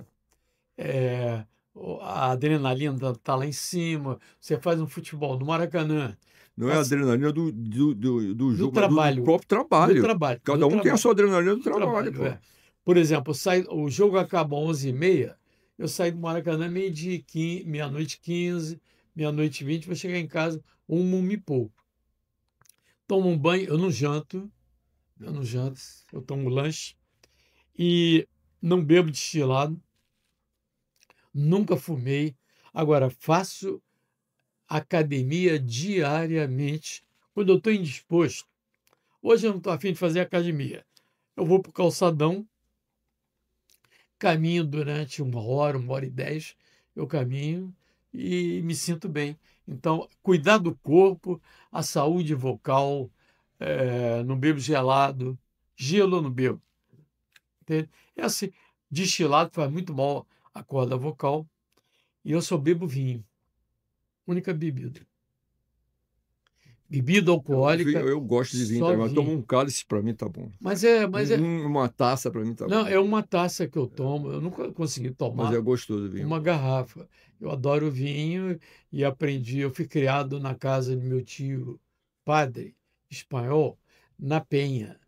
A adrenalina está lá em cima. Você faz um futebol no Maracanã. Não é a adrenalina do Do jogo, mas do trabalho. próprio trabalho. Do trabalho. Cada do um tem a trabalho. sua adrenalina do Do trabalho, pô. é. Por exemplo, o jogo acaba às 11h30, eu saio do Maracanã meia-noite 15, meia-noite 20, vou chegar em casa 1 e pouco. Tomo um banho, eu não janto, eu tomo lanche e não bebo destilado, nunca fumei. Agora, faço academia diariamente quando eu estou indisposto. Hoje eu não estou afim de fazer academia. Eu vou para o calçadão, caminho durante 1 hora, 1 hora e 10, eu caminho e me sinto bem. Então, cuidar do corpo, a saúde vocal, não bebo gelado, gelo eu não bebo. Entende? É assim, destilado faz muito mal à corda vocal e eu só bebo vinho. Única bebida. Bebida alcoólica, Eu gosto de vinho só também, mas tomo vinho. um cálice para mim tá bom. Mas Uma taça para mim tá não, bom. é uma taça que eu tomo, eu nunca consegui Mas tomar é gostoso o vinho. uma garrafa. Eu adoro vinho e aprendi. Eu fui criado na casa de meu tio, padre espanhol, na Penha.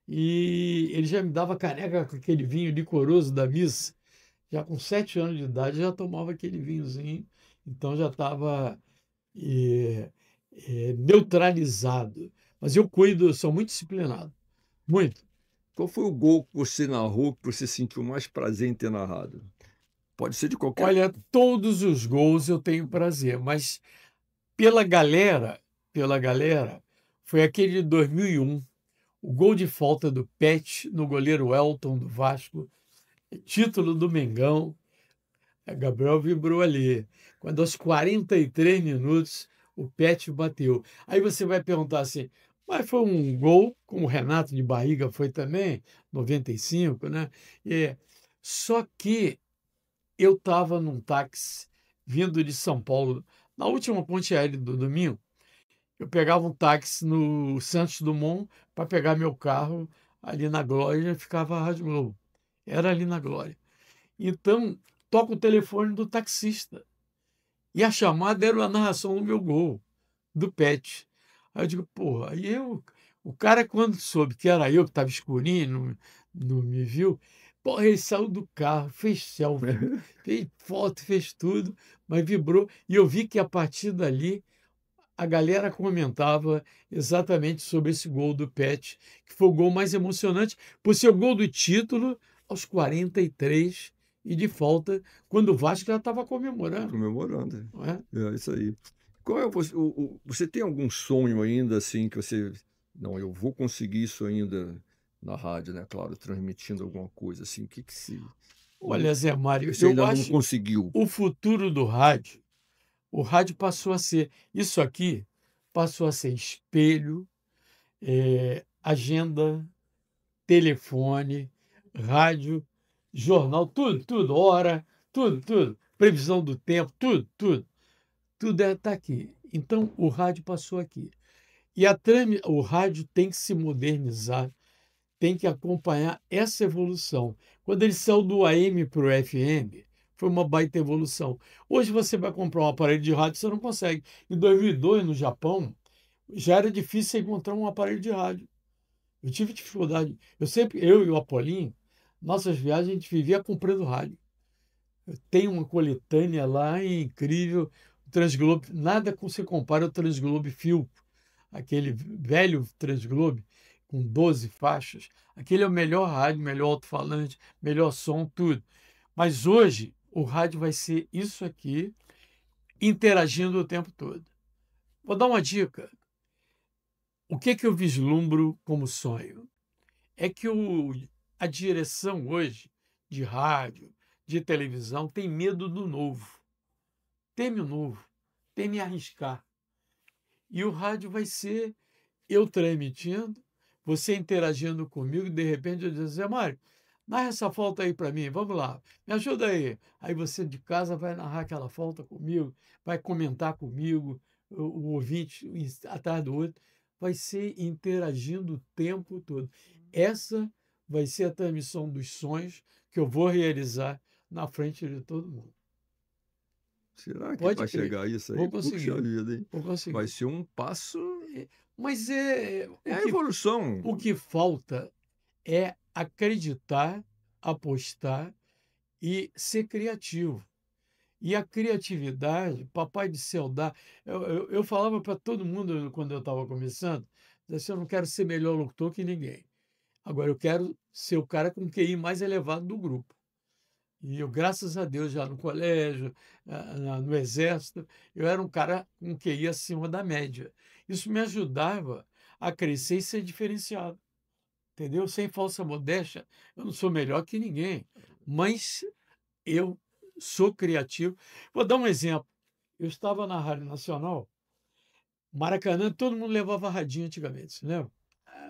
E ele já me dava caneca com aquele vinho licoroso da missa. Já com 7 anos de idade, já tomava aquele vinhozinho. Então já estava neutralizado. Mas eu cuido, eu sou muito disciplinado. Muito. Qual foi o gol que você narrou que você sentiu mais prazer em ter narrado? Pode ser de qualquer. Olha, todos os gols eu tenho prazer, mas pela galera, foi aquele de 2001, o gol de falta do Pet no goleiro Elton do Vasco, título do Mengão. Gabriel vibrou ali. Quando aos 43 minutos o Pet bateu. Aí você vai perguntar assim, mas foi um gol, como o Renato de Barriga foi também, 95, né? Só que eu estava num táxi vindo de São Paulo, na última ponte aérea do domingo. Eu pegava um táxi no Santos Dumont para pegar meu carro ali na Glória e ficava a Rádio Globo. Era ali na Glória. Então, toca o telefone do taxista. E a chamada era a narração do meu gol, do Pet. Aí eu digo, porra, o cara, quando soube que era eu que estava escurinho, não me viu, porra, ele saiu do carro, fez selfie, fez foto, fez tudo, mas vibrou. E eu vi que a partir dali a galera comentava exatamente sobre esse gol do Pet, que foi o gol mais emocionante, por ser o gol do título aos 43 e de falta, quando o Vasco já estava comemorando. Comemorando. Não é? É isso aí. Qual é você tem algum sonho ainda assim que você. Não, eu vou conseguir isso ainda na rádio, né? Claro, transmitindo alguma coisa assim. O que se. Olha, Zé Mário, Você eu ainda não acho conseguiu. o futuro do rádio, o rádio passou a ser, isso aqui passou a ser espelho, agenda, telefone, rádio, jornal, tudo, hora, tudo, previsão do tempo, tudo está aqui. Então, o rádio passou aqui. E o rádio tem que se modernizar, tem que acompanhar essa evolução. Quando ele saiu do AM para o FM, foi uma baita evolução. Hoje você vai comprar um aparelho de rádio, você não consegue. Em 2002, no Japão, já era difícil encontrar um aparelho de rádio. Eu tive dificuldade. Eu e o Apolinho, nossas viagens, a gente vivia comprando rádio. Tem uma coletânea lá incrível, o Transglobe, nada se compara ao Transglobe Filco, aquele velho Transglobe com 12 faixas. Aquele é o melhor rádio, melhor alto-falante, melhor som, tudo. Mas hoje o rádio vai ser isso aqui, interagindo o tempo todo. Vou dar uma dica. O que que eu vislumbro como sonho? É que a direção hoje de rádio, de televisão, tem medo do novo, teme o novo, teme arriscar. E o rádio vai ser eu transmitindo, você interagindo comigo, e de repente eu dizer, Zé Mário, narra essa falta aí para mim, vamos lá, me ajuda aí. Aí você de casa vai narrar aquela falta comigo, vai comentar comigo, o ouvinte atrás do outro, vai ser interagindo o tempo todo. Essa vai ser a transmissão dos sonhos que eu vou realizar na frente de todo mundo. Será que Pode vai crer, chegar isso aí? vou Puxa conseguir, vida, hein? vou Vai conseguir. ser um passo. Mas É a evolução. o que falta é acreditar, apostar e ser criativo. E a criatividade, Papai do Céu dá. Eu falava para todo mundo quando eu estava começando, dizia assim, eu não quero ser melhor locutor que ninguém. Agora, eu quero ser o cara com QI mais elevado do grupo. E eu, graças a Deus, já no colégio, no exército, eu era um cara com QI acima da média. Isso me ajudava a crescer e ser diferenciado. Entendeu? Sem falsa modéstia, eu não sou melhor que ninguém, mas eu sou criativo. Vou dar um exemplo. Eu estava na Rádio Nacional, Maracanã, todo mundo levava radinho antigamente, você lembra?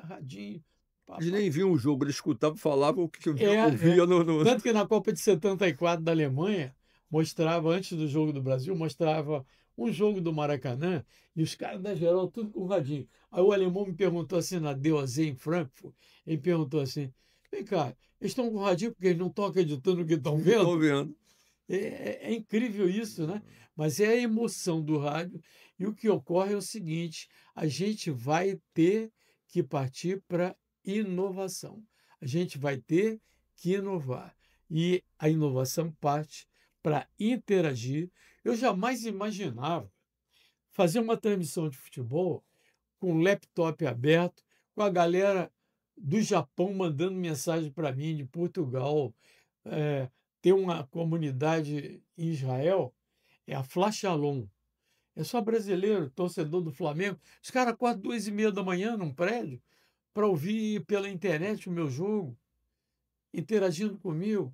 Radinho. Pá, Eles pá. nem viam o jogo, eles escutavam, falavam o que eu É, ouvia no. Tanto que na Copa de 74 da Alemanha, mostrava, antes do jogo do Brasil, mostrava um jogo do Maracanã e os caras da geral tudo com radinho. Aí o alemão me perguntou assim, na DOZ em Frankfurt, ele perguntou assim, vem cá, eles estão com radinho porque eles não estão acreditando no que estão Estão vendo? vendo. É incrível isso, né? Mas é a emoção do rádio e o que ocorre é o seguinte, a gente vai ter que partir para inovação. A gente vai ter que inovar. E a inovação parte para interagir. Eu jamais imaginava fazer uma transmissão de futebol com o laptop aberto, com a galera do Japão mandando mensagem para mim, de Portugal. Tem uma comunidade em Israel, é a Fla Shalom. É só brasileiro, torcedor do Flamengo. Os caras acordam 2h30 da manhã num prédio para ouvir pela internet o meu jogo, interagindo comigo.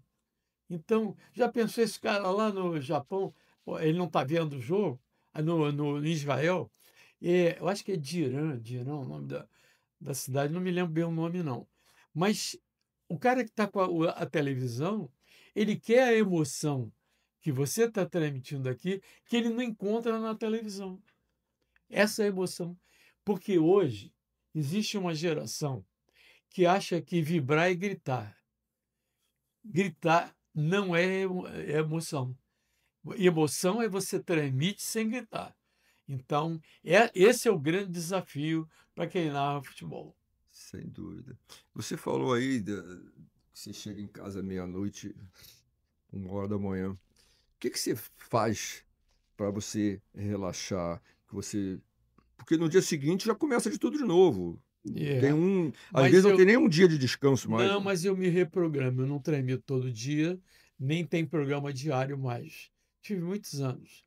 Então, já pensou esse cara lá no Japão, pô, ele não está vendo o jogo, no Israel? Eu acho que é Dirã, o nome da cidade, não me lembro bem o nome, não. Mas o cara que está com a televisão, ele quer a emoção que você está transmitindo aqui, que ele não encontra na televisão. Essa é a emoção. Porque hoje existe uma geração que acha que vibrar é gritar. Gritar não é emoção. Emoção é você transmite sem gritar. Então, esse é o grande desafio para quem narra futebol. Sem dúvida. Você falou aí que você chega em casa meia-noite, 1h da manhã. O que você faz para você relaxar? Porque no dia seguinte já começa de tudo de novo. É, Às mas vezes não tem nem um dia de descanso mais. Não, mas eu me reprogramo. Eu não transmito todo dia, nem tem programa diário mais. Tive muitos anos.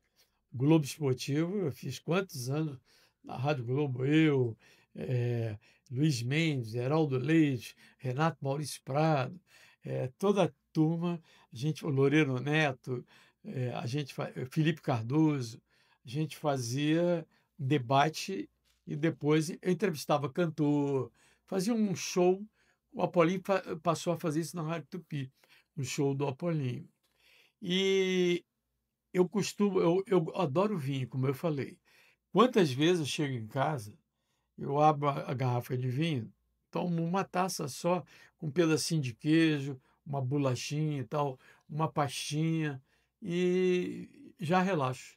Globo Esportivo, eu fiz quantos anos na Rádio Globo? Eu, Luiz Mendes, Heraldo Leite, Renato Maurício Prado, toda a turma, o Loureiro Neto, Felipe Cardoso, a gente fazia debate e depois eu entrevistava cantor, fazia um show. O Apolinho passou a fazer isso na Rádio Tupi, um show do Apolinho. E eu adoro vinho, como eu falei. Quantas vezes eu chego em casa, eu abro a garrafa de vinho, tomo uma taça só, com um pedacinho de queijo, uma bolachinha e tal, uma pastinha, e já relaxo.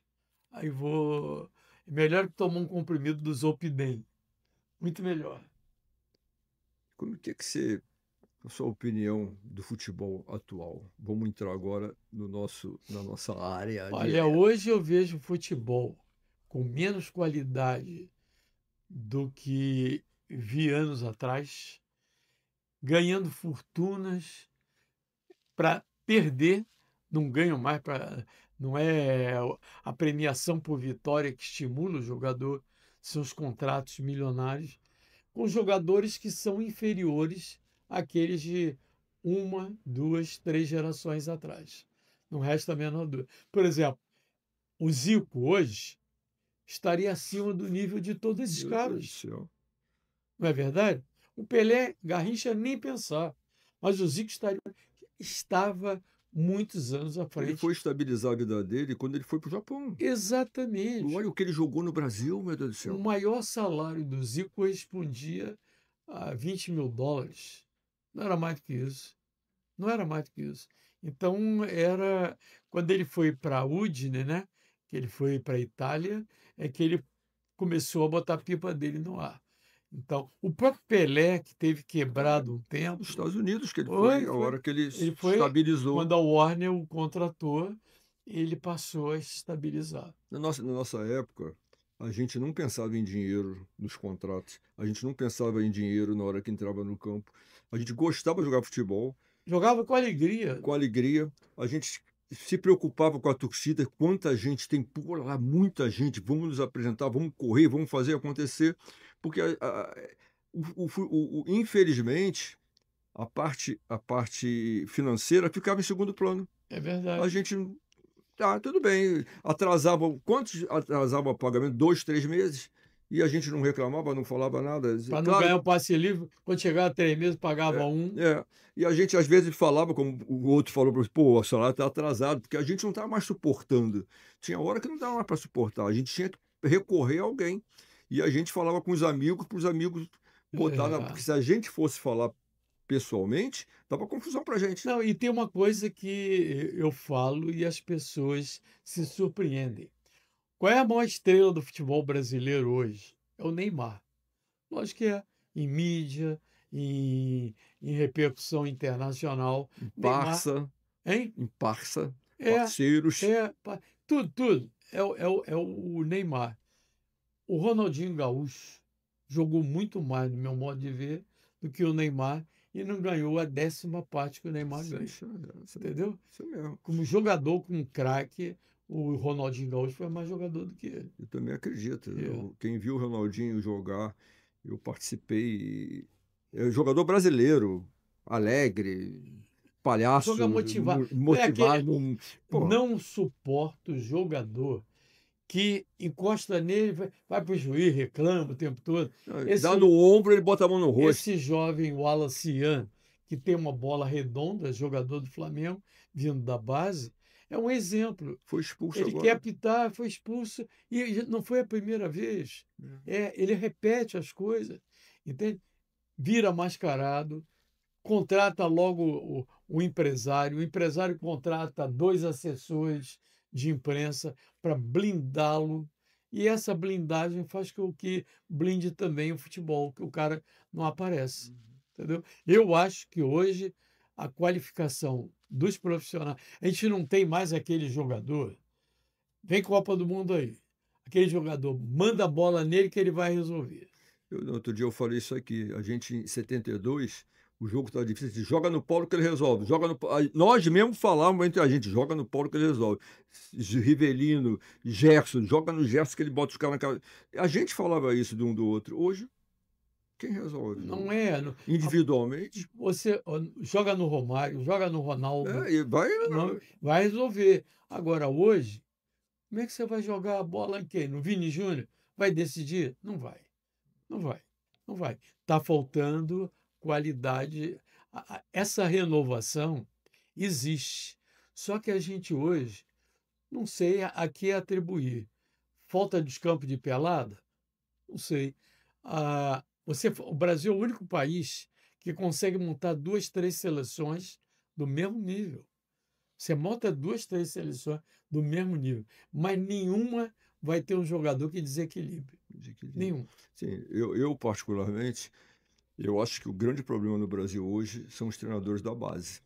Aí vou. Melhor que tomar um comprimido do Zolpidem. Muito melhor. Como que você, a sua opinião do futebol atual? Vamos entrar agora na nossa área Olha, hoje eu vejo futebol com menos qualidade do que vi anos atrás, ganhando fortunas para perder, não ganham mais, não é a premiação por vitória que estimula o jogador, seus contratos milionários. com jogadores que são inferiores àqueles de uma, duas, três gerações atrás. Não resta a menor dúvida. Por exemplo, o Zico hoje estaria acima do nível de todos esses Meu Deus do caras. céu. Não é verdade? O Pelé, Garrincha, nem pensar. Mas o Zico estava muitos anos à Ele frente. foi estabilizar a vida dele quando ele foi para o Japão. Exatamente. Olha o que ele jogou no Brasil, meu Deus do O céu. maior salário do Zico correspondia a $20 mil. Não era mais do que isso. Não era mais do que isso. Então, era quando ele foi para a Udine, né? Que ele foi para a Itália, é que ele começou a botar a pipa dele no ar. Então, o próprio Pelé, que teve quebrado um tempo, Nos Estados Unidos que ele Foi, foi, a foi. hora que ele Ele foi estabilizou. quando a Warner o contratou, ele passou a se estabilizar. Na nossa época, a gente não pensava em dinheiro nos contratos. A gente não pensava em dinheiro na hora que entrava no campo. A gente gostava de jogar futebol Jogava com alegria. com alegria. A gente se preocupava com a torcida. Quanta gente tem, pô, lá, muita gente. Vamos nos apresentar, vamos correr, vamos fazer acontecer. Porque, infelizmente, a parte financeira ficava em segundo plano. É A verdade. gente, tudo bem, quantos atrasava o pagamento? 2, 3 meses, e a gente não reclamava, não falava nada. Para não Claro, ganhar o passe livre, quando chegava 3 meses, pagava um. e a gente às vezes falava, como o outro falou, pô, o salário está atrasado, porque a gente não estava mais suportando. Tinha hora que não dava mais para suportar, a gente tinha que recorrer a alguém. E a gente falava com os amigos, para os amigos botar, porque se a gente fosse falar pessoalmente, dava confusão para a gente. Não, e tem uma coisa que eu falo e as pessoas se surpreendem. Qual é a maior estrela do futebol brasileiro hoje? É o Neymar. Lógico que é. Em mídia, em repercussão internacional. Neymar, Parça, hein? em parça, É, parceiros. tudo. É o Neymar. O Ronaldinho Gaúcho jogou muito mais, no meu modo de ver, do que o Neymar e não ganhou a 10ª parte que o Neymar ganha. Entendeu? Isso mesmo. Como jogador, como craque, o Ronaldinho Gaúcho foi mais jogador do que ele. Eu também acredito. É. Quem viu o Ronaldinho jogar, eu participei. É um jogador brasileiro, alegre, palhaço, Joga motivado. motivado. Pô, Não suporto jogador que encosta nele, vai para o juiz, reclama o tempo todo. dá no ombro, ele bota a mão no rosto. Esse jovem Wallace Ian, que tem uma bola redonda, jogador do Flamengo, vindo da base, é um exemplo. Foi expulso Ele agora. quer apitar, foi expulso, e não foi a primeira vez. Ele repete as coisas, entende? Vira mascarado, contrata logo o empresário contrata 2 assessores de imprensa para blindá-lo, e essa blindagem faz com que blinde também o futebol, que o cara não aparece, entendeu? Eu acho que hoje a qualificação dos profissionais, a gente não tem mais aquele jogador, vem Copa do Mundo aí, aquele jogador, manda a bola nele que ele vai resolver. Outro dia eu falei isso aqui, a gente em 72, o jogo estava difícil, joga no Paulo que ele resolve, nós mesmo falávamos entre a gente, joga no Paulo que ele resolve, Rivelino, Gerson, joga no Gerson que ele bota os caras na cara. A gente falava isso de um do outro, hoje quem resolve? Não é. Individualmente. Você joga no Romário, joga no Ronaldo, E vai resolver. Agora, hoje, como é que você vai jogar a bola em quem? No Vini Júnior? Vai decidir? Não vai. Não vai. Não vai. Está faltando qualidade. Essa renovação existe. Só que a gente hoje, não sei a que atribuir. Falta de campo de pelada? Não sei. O Brasil é o único país que consegue montar 2, 3 seleções do mesmo nível. Você monta 2, 3 seleções do mesmo nível, mas nenhuma vai ter um jogador que desequilibre. Nenhum. Sim, eu particularmente, eu acho que o grande problema no Brasil hoje são os treinadores da base.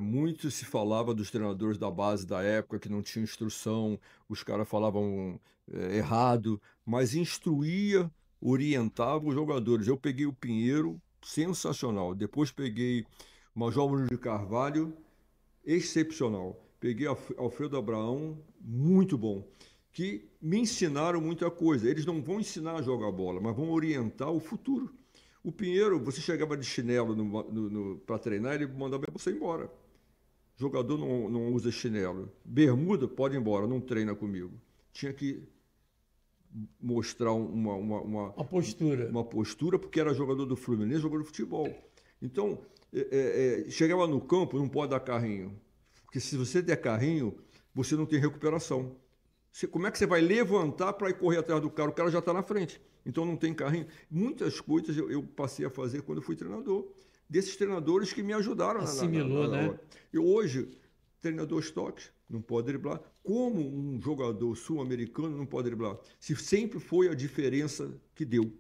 Muito se falava dos treinadores da base da época que não tinham instrução, os caras falavam errado, mas instruía, orientava os jogadores. Eu peguei o Pinheiro, sensacional. Depois peguei o Major Bruno de Carvalho, excepcional. Peguei Alfredo Abraão, muito bom. que me ensinaram muita coisa. Eles não vão ensinar a jogar bola, mas vão orientar o futuro. O Pinheiro, você chegava de chinelo para treinar, ele mandava você embora. Jogador não usa chinelo. Bermuda, pode ir embora, não treina comigo. Tinha que mostrar uma postura. Uma postura, porque era jogador do Fluminense, jogador de futebol. Então, chegava no campo, não pode dar carrinho. Porque se você der carrinho, você não tem recuperação. Como é que você vai levantar para ir correr atrás do cara? O cara já está na frente. Então não tem carrinho. Muitas coisas eu passei a fazer quando eu fui treinador. Desses treinadores que me ajudaram. Assimilou, né? Eu hoje, treinador estoque, não pode driblar. Como um jogador sul-americano não pode driblar? Se sempre foi a diferença que deu.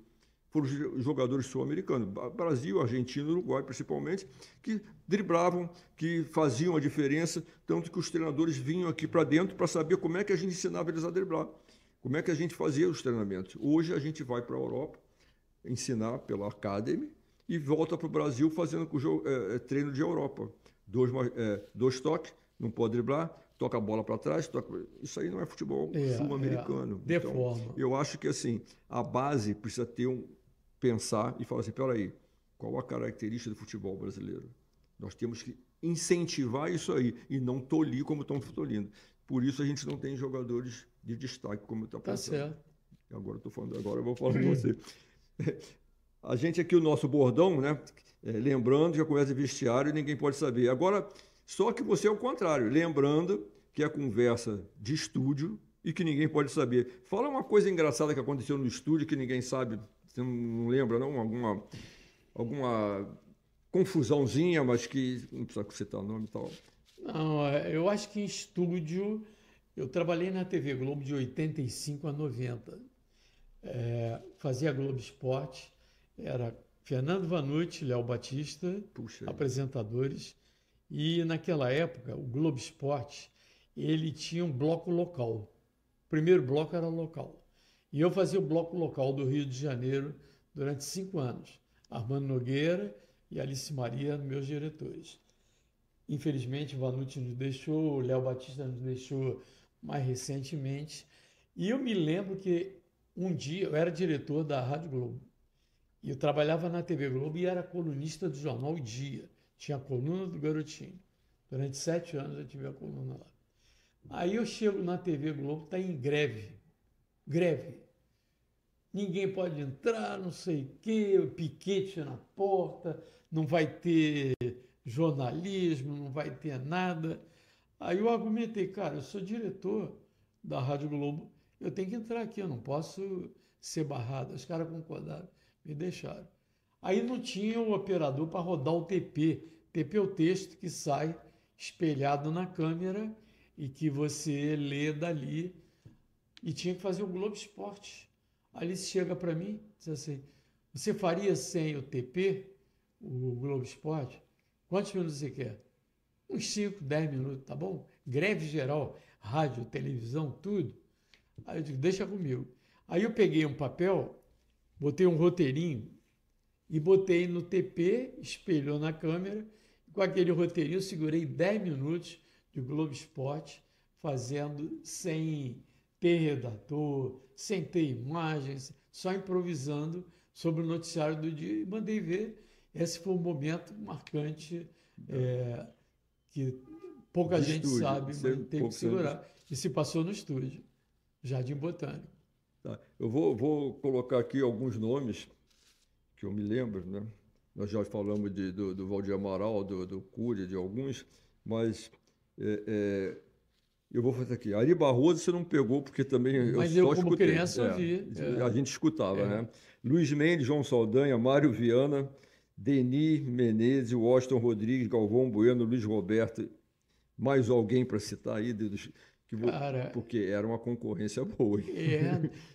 Foram os jogadores sul-americanos, Brasil, Argentina, Uruguai principalmente, que driblavam, que faziam a diferença, tanto que os treinadores vinham aqui para dentro para saber como é que a gente ensinava eles a driblar, como é que a gente fazia os treinamentos. Hoje a gente vai para a Europa ensinar pela Academy e volta para o Brasil fazendo treino de Europa. Dois toques, não pode driblar, toca a bola para trás, isso aí não é futebol sul-americano. Deforma. Então, eu acho que assim, a base precisa ter pensar e falar assim, peraí, qual a característica do futebol brasileiro? Nós temos que incentivar isso aí e não tolir como estão tolindo. Por isso a gente não tem jogadores de destaque como está pensando. Tá certo. Agora eu vou falar com você. A gente aqui, o nosso bordão, né? Lembrando que a conversa é vestiário e ninguém pode saber. Agora, só que você é o contrário, lembrando que a conversa de estúdio e que ninguém pode saber. Fala uma coisa engraçada que aconteceu no estúdio que ninguém sabe. Você não lembra, não? Alguma confusãozinha, mas que não precisa citar o nome e tal. Não, eu acho que em estúdio, eu trabalhei na TV Globo de 85 a 90. Fazia Globo Esporte, era Fernando Vanucci, Léo Batista, apresentadores. E naquela época, o Globo Esporte, ele tinha um bloco local. O primeiro bloco era local. E eu fazia o bloco local do Rio de Janeiro durante 5 anos. Armando Nogueira e Alice Maria, meus diretores. Infelizmente, o Vanucci nos deixou, o Léo Batista nos deixou mais recentemente. E eu me lembro que um dia eu era diretor da Rádio Globo. E eu trabalhava na TV Globo e era colunista do jornal O Dia. Tinha a coluna do Garotinho. Durante 7 anos eu tive a coluna lá. Aí eu chego na TV Globo, está em greve. Ninguém pode entrar, não sei o quê, o piquete na porta, não vai ter jornalismo, não vai ter nada. Aí eu argumentei, cara, eu sou diretor da Rádio Globo, eu tenho que entrar aqui, eu não posso ser barrado. Os caras concordaram, me deixaram. Aí não tinha o operador para rodar o TP. TP é o texto que sai espelhado na câmera e que você lê dali. E tinha que fazer o Globo Esporte. Alice chega para mim e diz assim, você faria sem o TP, o Globo Esporte? Quantos minutos você quer? Uns 5, 10 minutos, tá bom? Greve geral, rádio, televisão, tudo. Aí eu digo, deixa comigo. Aí eu peguei um papel, botei um roteirinho e botei no TP, espelhou na câmera, e com aquele roteirinho eu segurei 10 minutos de Globo Esporte, fazendo sem ter redator, sem ter imagens, só improvisando sobre o noticiário do dia e mandei ver. Esse foi um momento marcante que pouca gente sabe, mas teve que segurar. E se passou no estúdio, Jardim Botânico. Tá. Eu vou colocar aqui alguns nomes que eu me lembro, né? Nós já falamos do Valdir Amaral, do Cury, de alguns, mas eu vou fazer aqui. Ari Barroso você não pegou, porque também mas eu só como escutei. Criança eu vi. A gente escutava, né? Luiz Mendes, João Saldanha, Mário Viana, Denis Menezes, Washington Rodrigues, Galvão Bueno, Luiz Roberto, mais alguém para citar aí, porque era uma concorrência boa.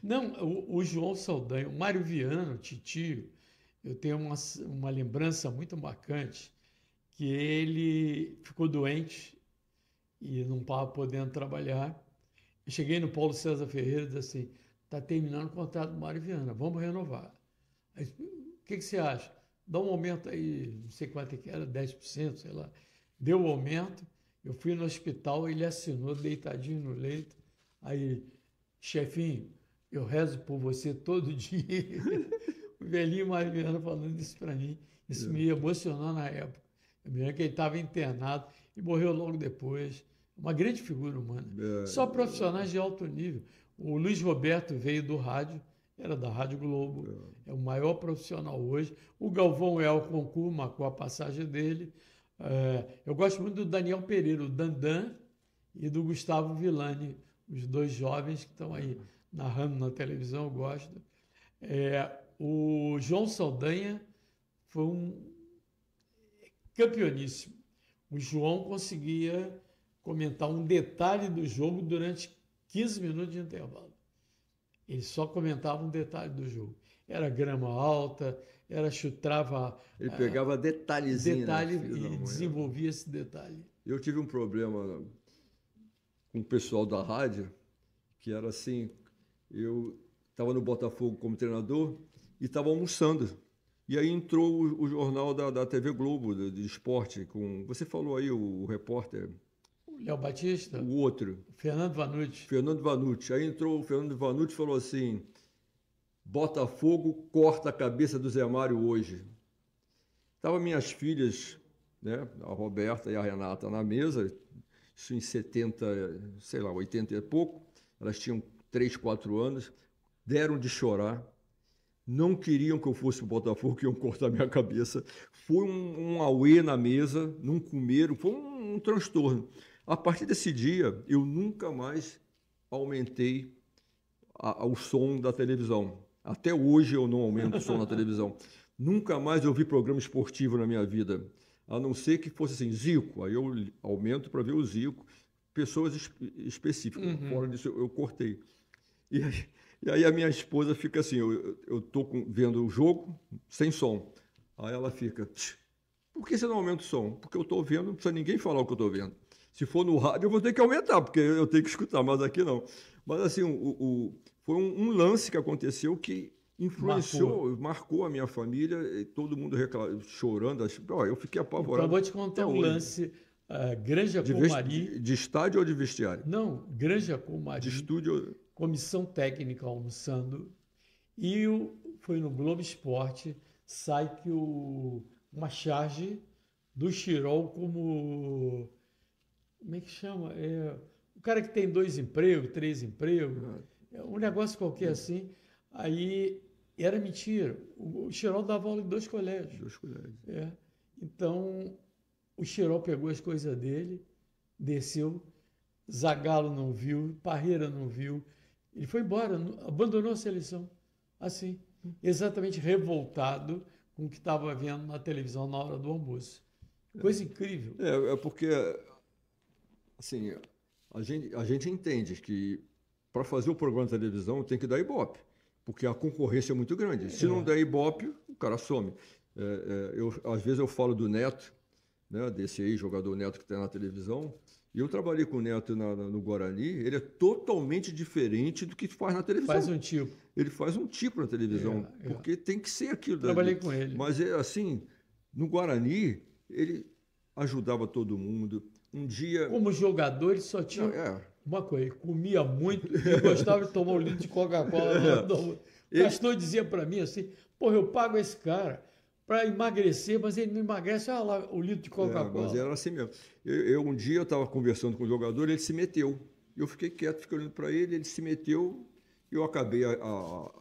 Não, o João Saldanha, o Mário Viana, o Titio, eu tenho uma lembrança muito marcante, que ele ficou doente e não estava podendo trabalhar. Eu cheguei no Paulo César Ferreira e disse assim, está terminando o contrato do Mário Viana, vamos renovar. Aí, o que você acha? Dá um aumento aí, não sei quanto que era, 10%, sei lá. Deu o aumento, eu fui no hospital, ele assinou deitadinho no leito. Aí, chefinho, eu rezo por você todo dia. O velhinho Mariano falando isso para mim. Isso me emocionou na época. Eu me lembro que ele estava internado e morreu logo depois. Uma grande figura humana. Só profissionais de alto nível. O Luiz Roberto veio do rádio, era da Rádio Globo, é o maior profissional hoje. O Galvão Elconcourt marcou a passagem dele. Eu gosto muito do Daniel Pereira, o Dandan, e do Gustavo Villani, os dois jovens que estão aí narrando na televisão, eu gosto. O João Saldanha foi um campeoníssimo. O João conseguia comentar um detalhe do jogo durante 15 minutos de intervalo. Ele só comentava um detalhe do jogo. Era grama alta, chutava... Ele pegava detalhezinho. Detalhe e desenvolvia esse detalhe. Eu tive um problema com o pessoal da rádio, que era assim, eu estava no Botafogo como treinador e estava almoçando. E aí entrou o jornal da TV Globo, de esporte, com... Você falou aí, o repórter... O Léo Batista? O outro. Fernando Vanucci. Fernando Vanucci. Aí entrou o Fernando Vanucci e falou assim, Botafogo corta a cabeça do Zé Mário hoje. Estavam minhas filhas, né, a Roberta e a Renata na mesa, isso em 70, sei lá, 80 e pouco, elas tinham 3, 4 anos, deram de chorar. Não queriam que eu fosse para o Botafogo, que iam cortar minha cabeça. Foi um auê na mesa, não comeram, foi um transtorno. A partir desse dia, eu nunca mais aumentei o som da televisão. Até hoje eu não aumento o som na televisão. Nunca mais eu vi programa esportivo na minha vida, a não ser que fosse assim, Zico. Aí eu aumento para ver o Zico, pessoas específicas. Fora disso, eu cortei. E aí a minha esposa fica assim, eu estou vendo o jogo sem som. Aí ela fica, por que você não aumenta o som? Porque eu estou vendo, não precisa ninguém falar o que eu estou vendo. Se for no rádio, eu vou ter que aumentar, porque eu tenho que escutar, mas aqui não. Mas assim, foi um lance que aconteceu que influenciou, marcou a minha família, e todo mundo chorando. Eu fiquei apavorado. Então, vou te contar um lance. Granja Comari. De estádio ou de vestiário? Não, Granja Comari. De estúdio. Comissão técnica almoçando. E foi no Globo Esporte, sai que uma charge do Chirol como... Como é que chama? O cara que tem 2 empregos, 3 empregos, um negócio qualquer assim. Aí era mentira. O Chirol dava aula em 2 colégios. 2 colégios. Então, o Chirol pegou as coisas dele, desceu, Zagallo não viu, Parreira não viu. Ele foi embora, abandonou a seleção. Assim, exatamente revoltado com o que estava vendo na televisão na hora do almoço. Coisa incrível. É porque... Assim, a gente entende que para fazer o programa de televisão tem que dar Ibope, porque a concorrência é muito grande. Se não der Ibope, o cara some. Às vezes eu falo do Neto, né, desse aí jogador Neto que está na televisão, e eu trabalhei com o Neto no Guarani, ele é totalmente diferente do que faz na televisão. Faz um tipo. Ele faz um tipo na televisão, porque tem que ser aquilo. Trabalhei com ele. Mas, assim, no Guarani, ele ajudava todo mundo. Um dia... Como jogador, ele só tinha uma coisa, ele comia muito e gostava de tomar um litro de Coca-Cola. O Castor dizia para mim assim, eu pago esse cara para emagrecer, mas ele não emagrece, olha lá o litro de Coca-Cola. Mas era assim mesmo. Um dia eu estava conversando com o jogador, ele se meteu. Eu fiquei quieto, fiquei olhando para ele, ele se meteu, eu acabei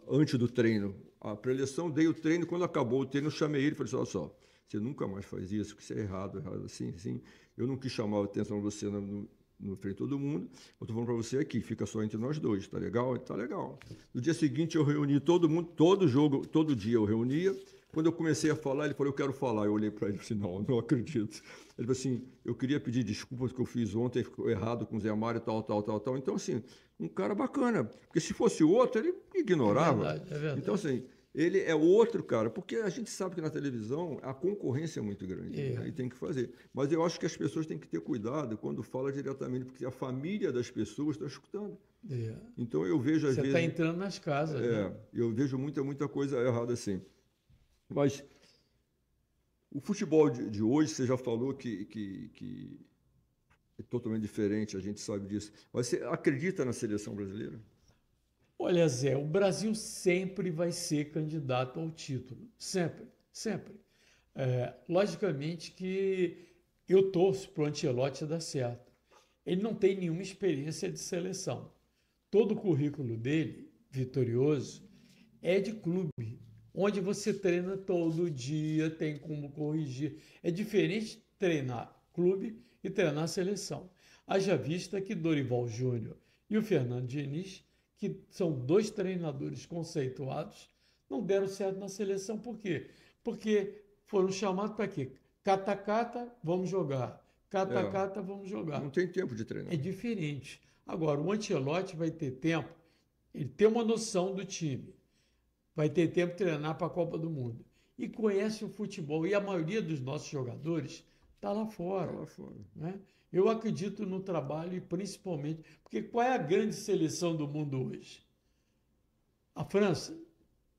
antes do treino, a preleção, dei o treino, quando acabou o treino, eu chamei ele e falei assim, olha só, você nunca mais faz isso, que isso é errado, assim. Eu não quis chamar a atenção de você no frente de todo mundo, eu estou falando para você aqui, fica só entre nós dois, tá legal? Tá legal. No dia seguinte eu reuni todo mundo, todo dia eu reunia. Quando eu comecei a falar, ele falou, eu quero falar. Eu olhei para ele e disse, não acredito. Ele falou assim, eu queria pedir desculpas que eu fiz ontem, ficou errado com o Zé Mário, tal. Então, assim, um cara bacana. Porque se fosse outro, ele ignorava. É verdade. Então, assim, ele é outro cara, porque a gente sabe que na televisão a concorrência é muito grande, né? E tem que fazer. Mas eu acho que as pessoas têm que ter cuidado quando fala diretamente, porque a família das pessoas está escutando. Então eu vejo às vezes... Você está entrando nas casas. Né? Eu vejo muita coisa errada assim. Mas o futebol de hoje, você já falou que é totalmente diferente, a gente sabe disso. Mas você acredita na seleção brasileira? Olha, Zé, o Brasil sempre vai ser candidato ao título. Sempre, sempre. Logicamente que eu torço para o Ancelotti dar certo. Ele não tem nenhuma experiência de seleção. Todo o currículo dele, vitorioso, é de clube, onde você treina todo dia, tem como corrigir. É diferente treinar clube e treinar seleção. Haja vista que Dorival Júnior e o Fernando Diniz, que são dois treinadores conceituados, não deram certo na seleção. Por quê? Porque foram chamados para quê? Cata-cata, vamos jogar. Cata-cata, vamos jogar. Não tem tempo de treinar. É diferente. Agora, o Ancelotti vai ter tempo, ele tem uma noção do time, vai ter tempo de treinar para a Copa do Mundo. E conhece o futebol. E a maioria dos nossos jogadores está lá fora. Tá lá fora. Né? Eu acredito no trabalho e principalmente... Porque qual é a grande seleção do mundo hoje? A França?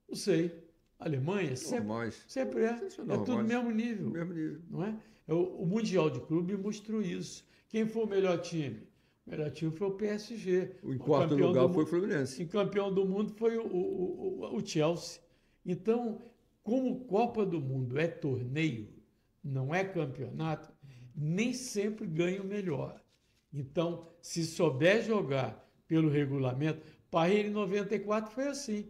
Não sei. A Alemanha? Sempre é. É tudo no mesmo nível. Mesmo nível. Não é? O Mundial de Clube mostrou isso. Quem foi o melhor time? O melhor time foi o PSG. Em quarto lugar foi o Fluminense. E campeão do mundo foi o Chelsea. Então, como Copa do Mundo é torneio, não é campeonato, nem sempre ganha o melhor. Então, se souber jogar pelo regulamento, Parreira em 94 foi assim.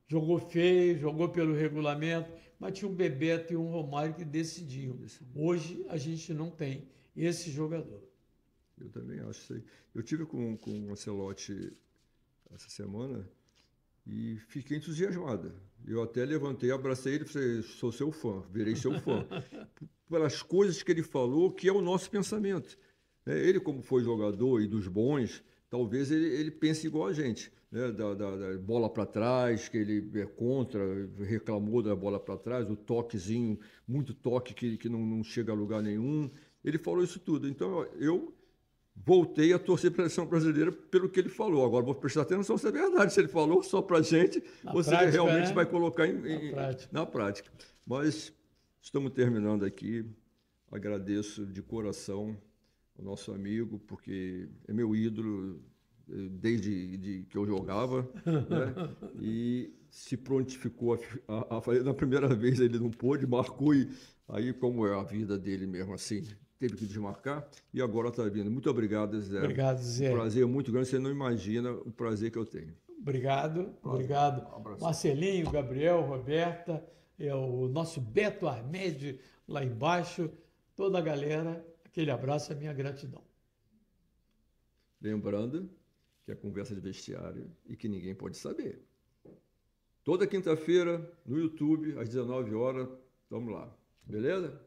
Jogou feio, jogou pelo regulamento, mas tinha um Bebeto e um Romário que decidiam. Hoje a gente não tem esse jogador. Eu também acho isso aí. Eu tive com o Ancelotti essa semana e fiquei entusiasmado. Eu até levantei, abracei ele e falei, sou seu fã, virei seu fã. Pelas coisas que ele falou, que é o nosso pensamento. Ele, como foi jogador e dos bons, talvez ele pense igual a gente. Né? Da bola para trás, que ele é contra, reclamou da bola para trás, o toquezinho, muito toque que não chega a lugar nenhum. Ele falou isso tudo. Então, eu voltei a torcer para a seleção brasileira pelo que ele falou. Agora vou prestar atenção se é verdade. Se ele falou só para a gente, ou se ele realmente vai colocar na prática. Mas estamos terminando aqui. Agradeço de coração ao nosso amigo, porque é meu ídolo desde que eu jogava. Né? E se prontificou a fazer. Na primeira vez ele não pôde, marcou, e aí, como é a vida dele mesmo assim, teve que desmarcar e agora está vindo. Muito obrigado, Zé. Obrigado, Zé. Um prazer muito grande, você não imagina o prazer que eu tenho. Obrigado. Marcelinho, Gabriel, Roberta, o nosso Beto Armed lá embaixo, toda a galera, aquele abraço, a minha gratidão. Lembrando que é conversa de vestiário e que ninguém pode saber. Toda quinta-feira, no YouTube, às 19 horas, vamos lá. Beleza?